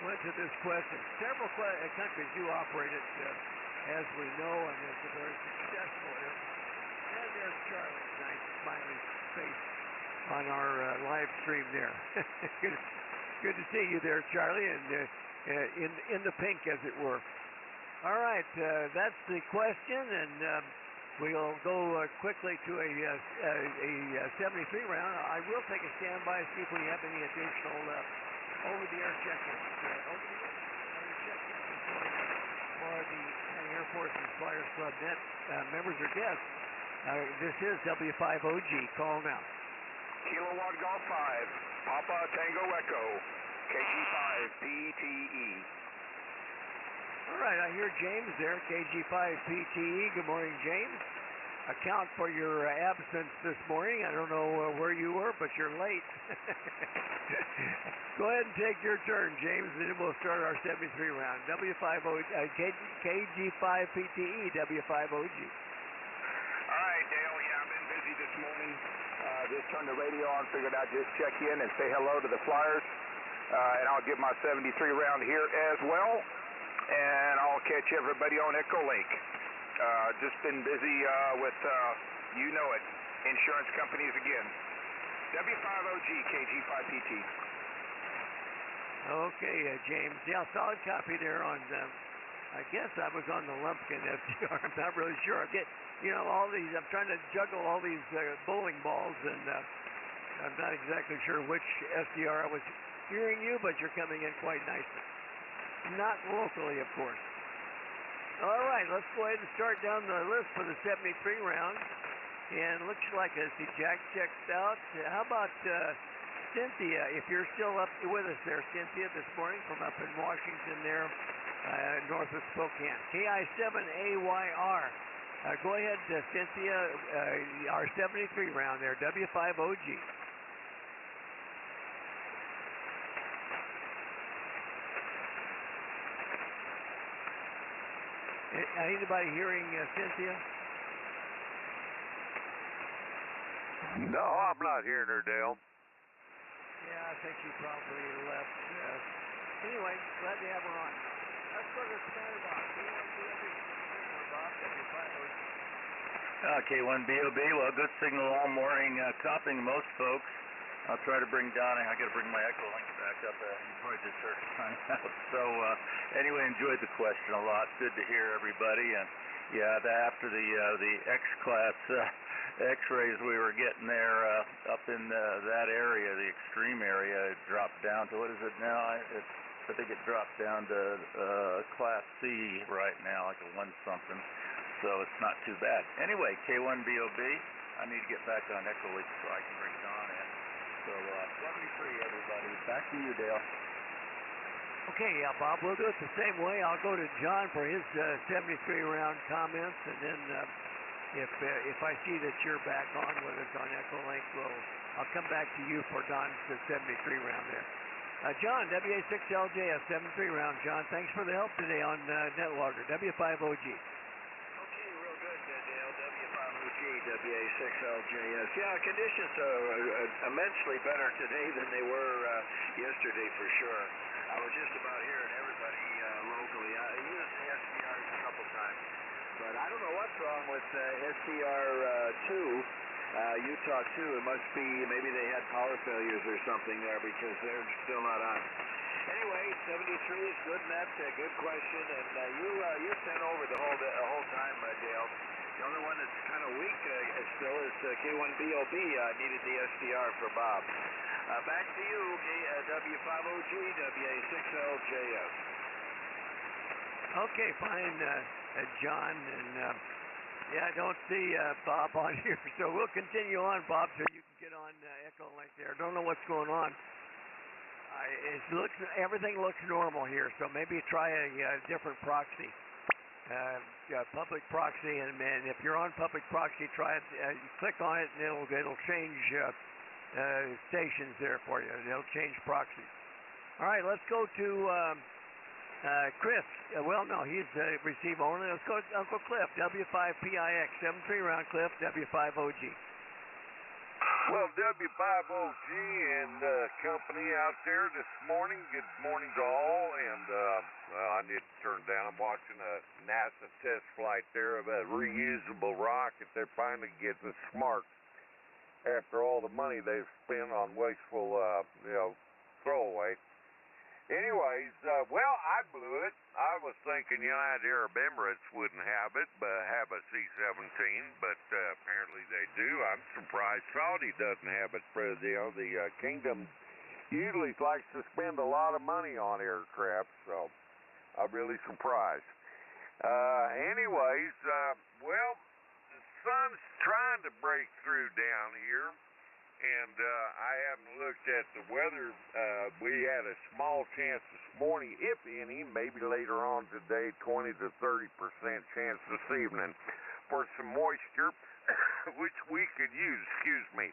went to this question. Several countries do operate it, as we know, and it's a very successful airline. And there's Charlie's nice smiling face on our live stream there. Good to see you there, Charlie, and in the pink, as it were. All right, that's the question, and We'll go quickly to a 73 round. I will take a standby, see if we have any additional over-the-air check-ins. Over-the-air check-ins this morning for the Air Forces Flyers Club Net members or guests. This is W5OG. Call now. Kilo 1 Golf 5, Papa Tango Echo, KG5 PTE. All right, I hear James there, KG5 PTE. Good morning, James. Account for your absence this morning. I don't know where you were, but you're late. Go ahead and take your turn, James, and then we'll start our 73 round. KG5 PTE, W5OG. All right, Dale. Yeah, I've been busy this morning. Just turned the radio on, figured I'd just check in and say hello to the Flyers. And I'll give my 73 round here as well. And I'll catch everybody on Echo Lake. Just been busy with, you know it, insurance companies again. W5OG, KG5PT. Okay, James. Yeah, solid copy there on, I guess I was on the Lumpkin FDR. I'm not really sure. All these, I'm trying to juggle all these bowling balls, and I'm not exactly sure which SDR I was hearing you, but you're coming in quite nicely. Not locally, of course. All right, let's go ahead and start down the list for the 73 round. And looks like I see Jack checked out. How about Cynthia, if you're still up with us there, Cynthia, this morning from up in Washington there, north of Spokane. KI7AYR. Go ahead, Cynthia, our 73 round there, W5OG. Anybody hearing Cynthia? No, I'm not hearing her, Dale. Yeah, I think she probably left. Anyway, glad to have her on. Let's go to the Skyler box. K1BOB, well, good signal all morning, copying most folks. I'll try to bring Donnie. I got to bring my Echo Link back up. You probably just heard it time out. So anyway, enjoyed the question a lot. Good to hear everybody. And yeah, after the X-class X-rays we were getting there up in that area, the extreme area, it dropped down to, what is it now? I think it dropped down to Class C right now, like a 1-something. So it's not too bad. Anyway, K1BOB, I need to get back on Echo Link so I can bring Don in. So 73, everybody. Back to you, Dale. Okay, Bob, we'll do it the same way. I'll go to John for his 73 round comments, and then if I see that you're back on with us on Echo Link, I'll come back to you for Don's 73 round there. John, WA6LJS 73 round. John, thanks for the help today on NetLogger, W5OG. Okay, real good, Dale. W5OG, WA6LJS. Yeah, conditions are immensely better today than they were yesterday for sure. I was just about hearing everybody locally. I used the SDRs a couple times, but I don't know what's wrong with SDR 2. Utah 2, it must be, maybe they had power failures or something there because they're still not on. Anyway, 73 is good, Matt. Good question, and you sent over the whole time, Dale. The only one that's kind of weak still is K1BOB. Needed the SDR for Bob. Back to you, W5OG, WA6LJS. Okay, fine, John, and yeah, I don't see Bob on here, so we'll continue on, Bob, so you can get on Echo Link there. Don't know what's going on. Everything looks normal here, so maybe try a different proxy, public proxy, and if you're on public proxy, try it. You click on it, and it'll change stations there for you. It'll change proxies. All right, let's go to Chris. Well, no, he's receive only. Let's go to Uncle Cliff, W5PIX, 73 round Cliff, W5OG. Well, W5OG and company out there this morning. Good morning to all. And well, I need to turn down. I'm watching a NASA test flight there of a reusable rocket. They're finally getting smart after all the money they've spent on wasteful, throwaway. Anyways, well, I blew it. I was thinking United Arab Emirates wouldn't have it, but have a C-17, but apparently they do. I'm surprised Saudi doesn't have it. The kingdom usually likes to spend a lot of money on aircraft, so I'm really surprised. Anyways, well, the sun's trying to break through down here. And I haven't looked at the weather. We had a small chance this morning, if any, maybe later on today, 20 to 30% chance this evening for some moisture, which we could use, excuse me.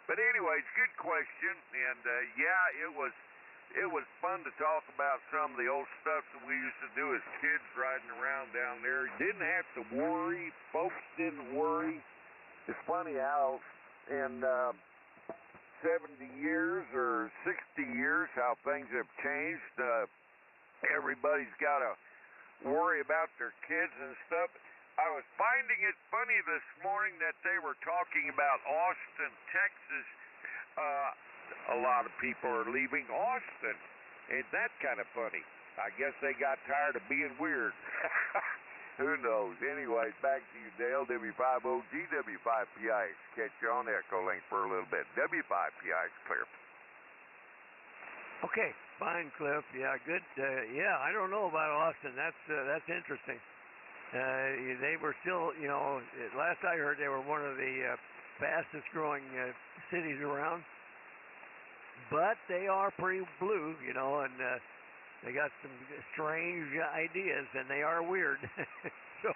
But anyways, good question. And yeah, it was fun to talk about some of the old stuff that we used to do as kids riding around down there. Didn't have to worry. Folks didn't worry. It's funny how in 70 years or 60 years, how things have changed. Everybody's got to worry about their kids and stuff. I was finding it funny this morning that they were talking about Austin, Texas. A lot of people are leaving Austin. Ain't that kind of funny? I guess they got tired of being weird. Who knows? Anyways, back to you, Dale. W5OG, W5PIX. Catch you on Echo Link for a little bit. W5PIX, clear. Okay, fine, Cliff. Yeah, good. Yeah, I don't know about Austin. That's interesting. They were still, you know, last I heard, they were one of the fastest growing cities around. But they are pretty blue, you know, and they got some strange ideas, and they are weird. So,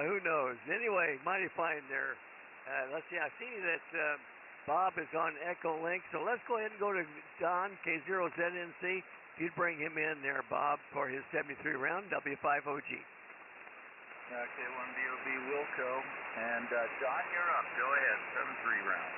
who knows? Anyway, mighty fine there. Let's see. I see that Bob is on Echo Link, so let's go ahead and go to Don, K0ZNC. If you'd bring him in there, Bob, for his 73 round, W5OG. K1DOB Wilco. And John, you're up. Go ahead. 7-3 round.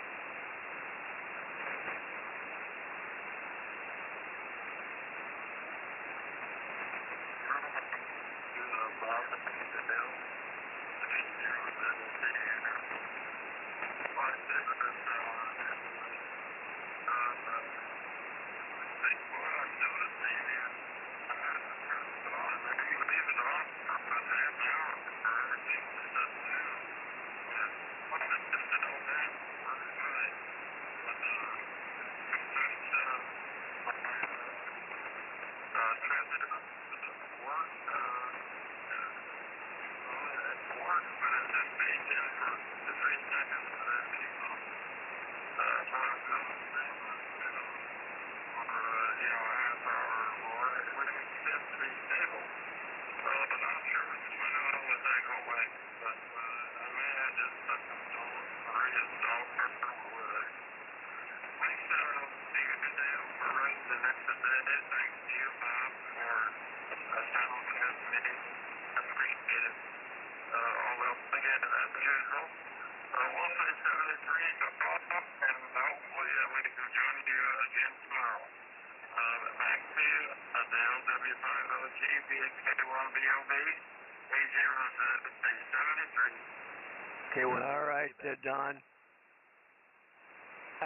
All right, Don.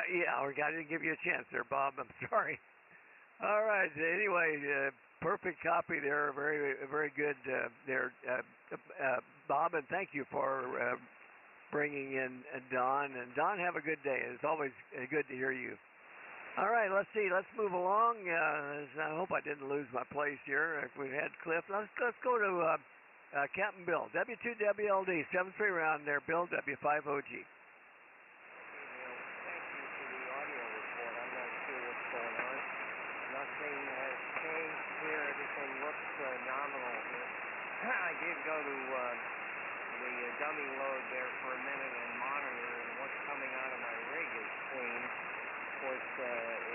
Yeah, I didn't give you a chance there, Bob. I'm sorry. All right. Anyway, perfect copy there. Very, very good there, Bob. And thank you for bringing in Don. And Don, have a good day. It's always good to hear you. All right. Let's see. Let's move along. I hope I didn't lose my place here. If we had Cliff, let's go to Captain Bill. W2WLD 7-3 round there. Bill, W5OG. Nothing has changed here. Everything looks nominal here. I did go to the dummy load there for a minute and monitor, and what's coming out of my rig is clean. Of course,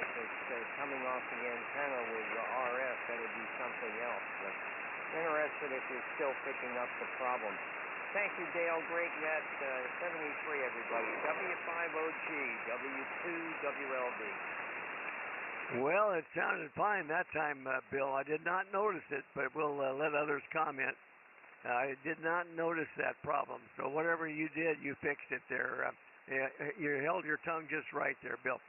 if it's coming off the antenna with the RF, that'd be something else. But interested if you're still picking up the problem. Thank you, Dale. Great net. 73, everybody. W5OG, W2WLD. Well, it sounded fine that time, Bill. I did not notice it, but we'll let others comment. I did not notice that problem. So whatever you did, you fixed it there. You held your tongue just right there, Bill.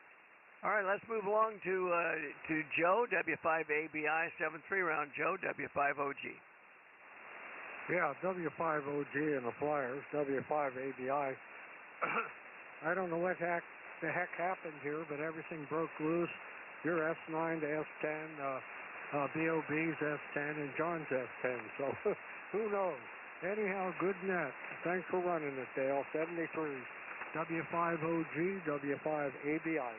All right, let's move along to Joe, W5ABI, 7-3 round. Joe, W5OG. Yeah, W5OG and the Flyers, W5ABI. I don't know what the heck happened here, but everything broke loose. Your S9 to S10, BOB's S10, and John's S10. So who knows? Anyhow, good net. Thanks for running it, Dale. 73. W5OG, W5ABI.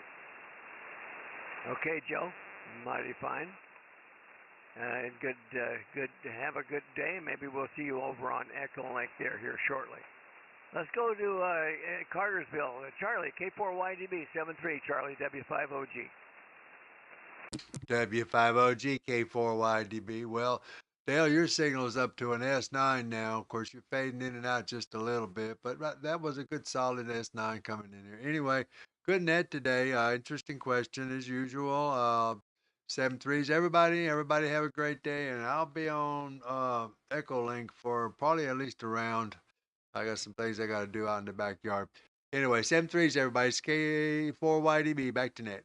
Okay, Joe. Mighty fine. And good to have a good day. Maybe we'll see you over on Echo Link there here shortly. Let's go to Cartersville. Charlie, K4YDB, 7-3, Charlie, W5OG. W5OG, K4YDB. Well, Dale, your signal is up to an S9 now. Of course, you're fading in and out just a little bit, but that was a good solid S9 coming in here. Anyway, good net today. Interesting question as usual. 7-3s. Everybody have a great day, and I'll be on Echo Link for probably at least a round. I got some things I got to do out in the backyard. Anyway, 7-3s, everybody. It's K4YDB. Back to net.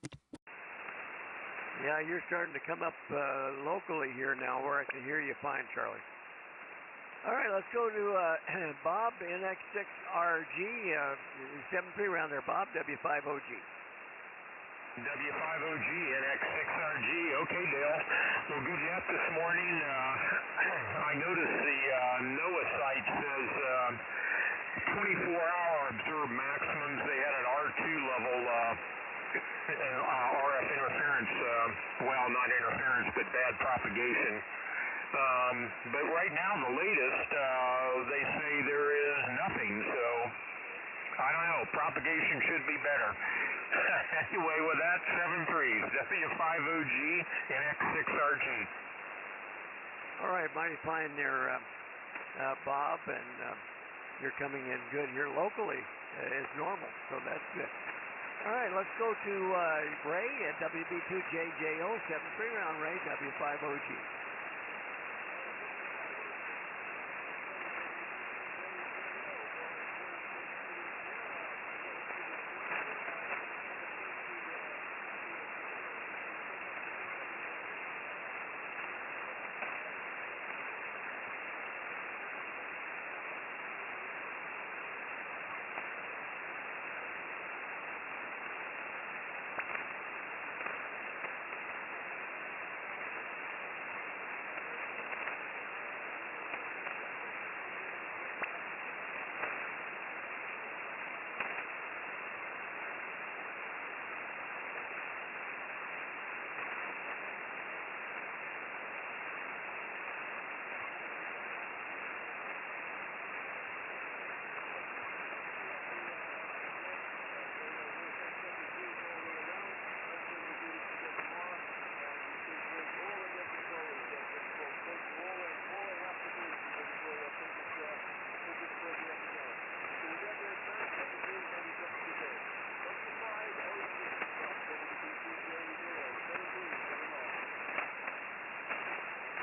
Yeah, you're starting to come up locally here now where I can hear you fine, Charlie. All right, let's go to Bob, NX6RG, 7-3 round there. Bob, W5OG. W5OG, NX6RG. Okay, Dale. Well, good net this morning. I noticed the NOAA site says 24-hour observed maximums. They had an R2 level RF interference, well, not interference, but bad propagation. But right now, the latest, they say there is nothing, so I don't know. Propagation should be better. Anyway, with that, 7-3s, W5OG and X6RG. All right, mighty fine there, Bob, and you're coming in good here locally as normal, so that's good. All right, let's go to Ray at WB2JJO, 7-3 round. Ray, W5OG.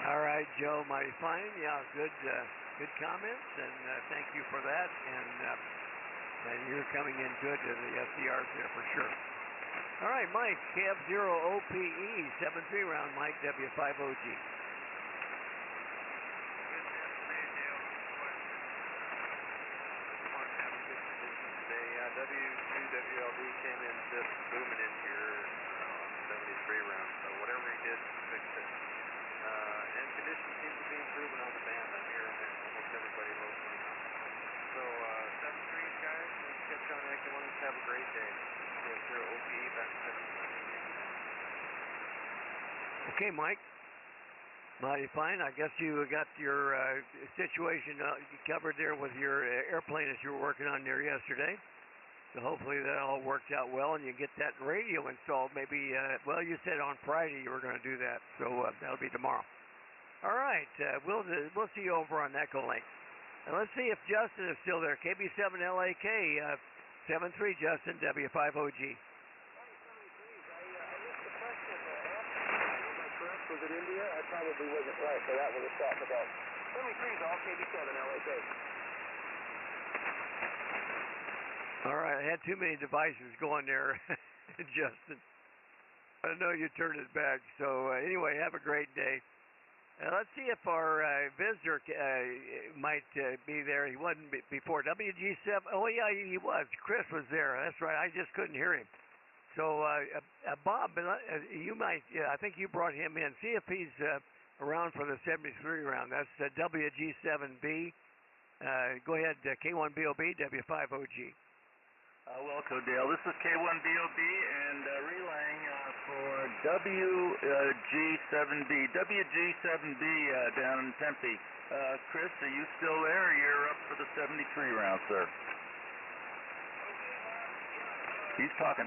All right, Joe, mighty fine. Yeah, good comments, and thank you for that. And you're coming in good to the SDRs there for sure. All right, Mike, KF0OPE, 7-3 round. Mike, W5OG. W2WLD came in just booming in here, 73 rounds. So whatever he did, fixed it. And conditions seem to be improving on the band. I'm hearing almost everybody locally now. So 7-3 guys, let's catch on Echo Link. Have a great day. KF0OPE back to 7-3. Okay, Mike. Mighty fine. I guess you got your situation covered there with your airplane that you were working on there yesterday. So hopefully that all worked out well, and you get that radio installed. Maybe, well, you said on Friday you were going to do that, so that'll be tomorrow. All right, we'll see you over on Echo Link. And let's see if Justin is still there. KB7LAK, 7-3, Justin, W5OG. Was it India? I probably wasn't right, so that was a shot in the dark. 73's all KB7 LAK. All right, I had too many devices going there, Justin. I know you turned it back. So anyway, have a great day. Let's see if our visitor might be there. He wasn't before. WG7. Oh, yeah, he was. Chris was there. That's right. I just couldn't hear him. So, Bob, you might, I think you brought him in. See if he's around for the 73 round. That's WG7B. Go ahead, K1BOB, W5OG. Welcome, Dale. This is K1BOB and relaying for WG7B. WG7B down in Tempe. Chris, are you still there? You're up for the 73 round, sir. He's talking.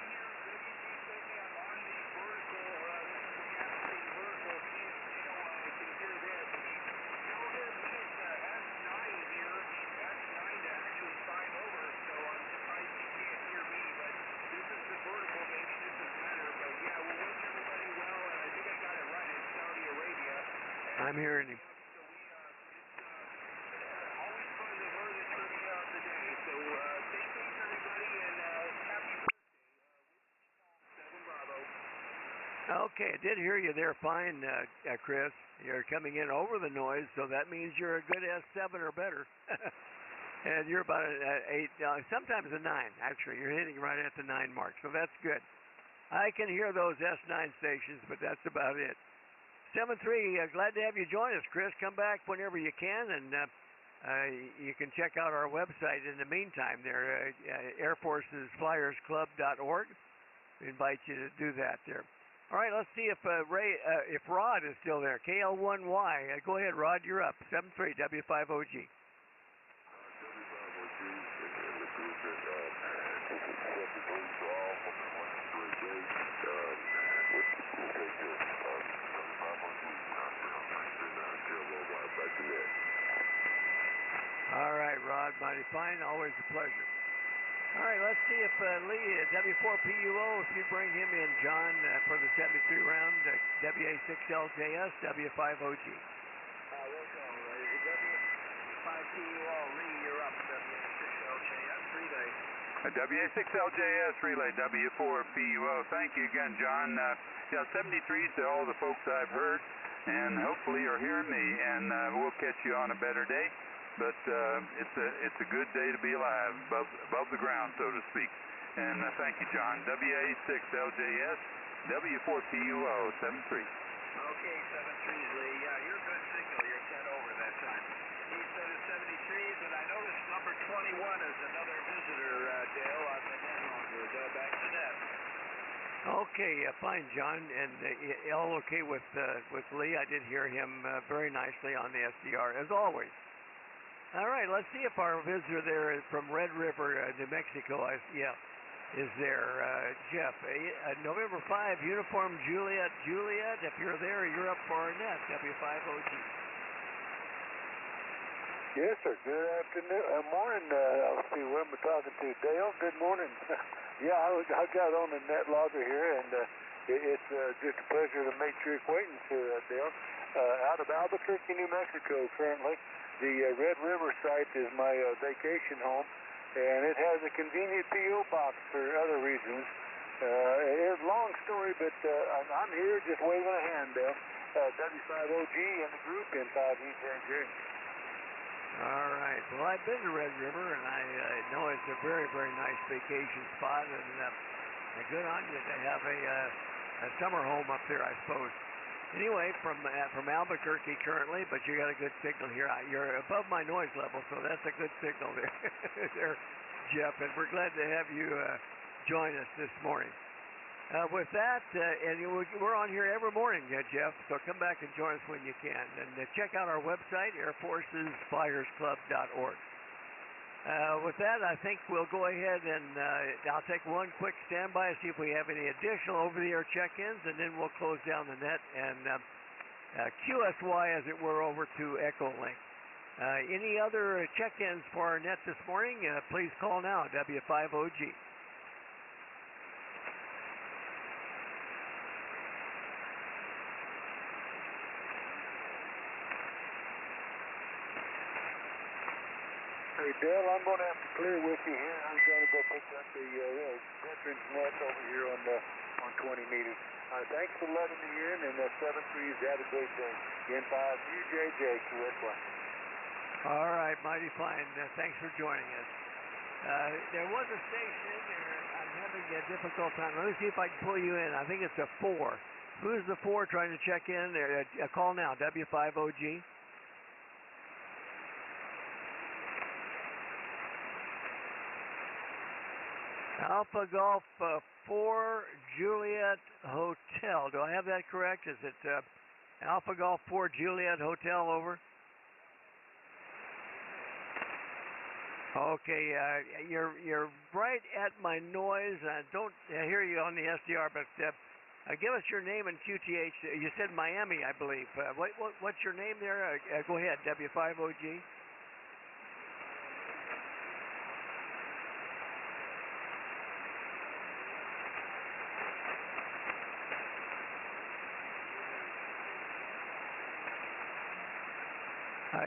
I'm hearing him. Okay, I did hear you there fine, Chris. You're coming in over the noise, so that means you're a good S7 or better. And you're about an 8, sometimes a 9, actually. You're hitting right at the 9 mark, so that's good. I can hear those S9 stations, but that's about it. 7-3, glad to have you join us, Chris. Come back whenever you can, and you can check out our website in the meantime there, airforcesflyersclub.org. We invite you to do that there. All right, let's see if Rod is still there. KL1Y. Go ahead, Rod, you're up. 7-3, W5OG. All right, Rod, mighty fine. Always a pleasure. All right, let's see if Lee, W4PUO, if you bring him in, John, for the 73 round, WA6LJS, W5OG. Welcome, W5PUO, Lee, you're up, WA6LJS relay. WA6LJS relay, W4PUO. Thank you again, John. 73 to all the folks I've heard, and hopefully you're hearing me, and we'll catch you on a better day. But it's a good day to be alive, above the ground, so to speak. And thank you, John. WA6LJS, W4PUO, 7-3. Okay, 7-3, Lee. Yeah, you're a good signal. You're 10 over that time. He said it's 73s, and I noticed number 21 is another visitor, Dale, on the net longer. Back to net. Okay, fine, John, and all okay with Lee. I did hear him very nicely on the SDR, as always. All right, let's see if our visitor there is from Red River, New Mexico, is there. Jeff, November 5, Uniform Juliet. Juliet, if you're there, you're up for our net, W5OG. Yes, sir. Good afternoon. Morning. Let's see, who am I talking to? Dale, good morning. Yeah, I got on the net logger here, and it's just a pleasure to make your acquaintance here, Dale. Out of Albuquerque, New Mexico, currently. The Red River site is my vacation home, and it has a convenient P.O. box for other reasons. It's a long story, but I'm here just waving a hand, Dale. W5OG and the group inside EJJ. All right. Well, I've been to Red River, and I know it's a very, very nice vacation spot, and good on you to have a summer home up there, I suppose. Anyway, from Albuquerque currently, but you got a good signal here. You're above my noise level, so that's a good signal there, there, Jeff. And we're glad to have you join us this morning. With that, and we're on here every morning, Jeff. So come back and join us when you can, and check out our website, airforcesflyersclub.org. With that, I think we'll go ahead and I'll take one quick standby, see if we have any additional over-the-air check-ins, and then we'll close down the net and QSY, as it were, over to Echolink. Any other check-ins for our net this morning? Please call now, W5OG. Hey, Dale, I'm going to have to clear with you here. I'm going to go pick up the veterans net over here on 20 meters. Thanks for letting me in, and 7-3's had a great day. In 5, UJJ, K4Y. All right, mighty fine. Thanks for joining us. There was a station in there. I'm having a difficult time. Let me see if I can pull you in. I think it's a 4. Who's the 4 trying to check in? Call now, W5OG. Alpha Golf 4 Juliet Hotel. Do I have that correct? Is it Alpha Golf 4 Juliet Hotel, over? Okay, you're right at my noise. I don't hear you on the SDR, but give us your name and QTH. You said Miami, I believe. What's your name there? Go ahead, W5OG.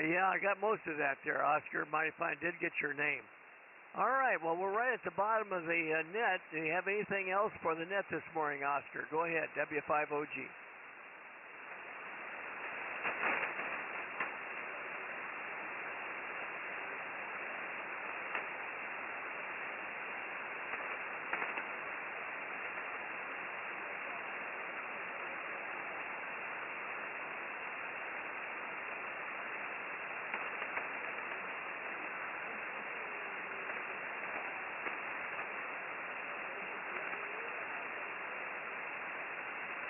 Yeah, I got most of that there, Oscar. Mighty fine. Did get your name. All right, well, we're right at the bottom of the net. Do you have anything else for the net this morning, Oscar? Go ahead, W5OG.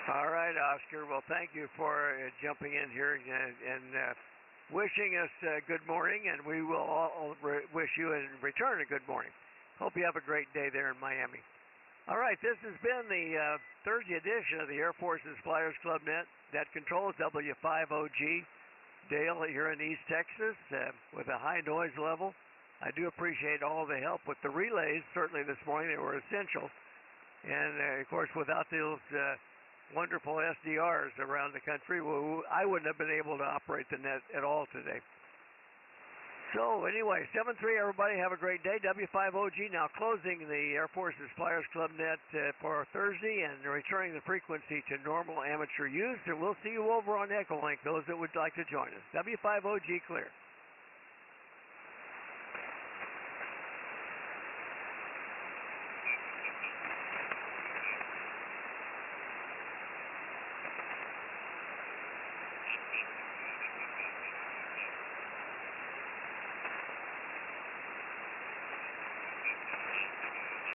All right, Oscar. Well, thank you for jumping in here and wishing us good morning, and we will all wish you in return a good morning. Hope you have a great day there in Miami. All right, this has been the Thursday edition of the Air Force's Flyers Club Net. That controls W5OG. Dale here in East Texas with a high noise level. I do appreciate all the help with the relays. Certainly this morning they were essential. And, of course, without those wonderful SDRs around the country, well, I wouldn't have been able to operate the net at all today. So anyway, 7-3, everybody have a great day. W5OG now closing the Air Force's Flyers Club net for Thursday and returning the frequency to normal amateur use. And we'll see you over on Echolink, those that would like to join us. W5OG clear.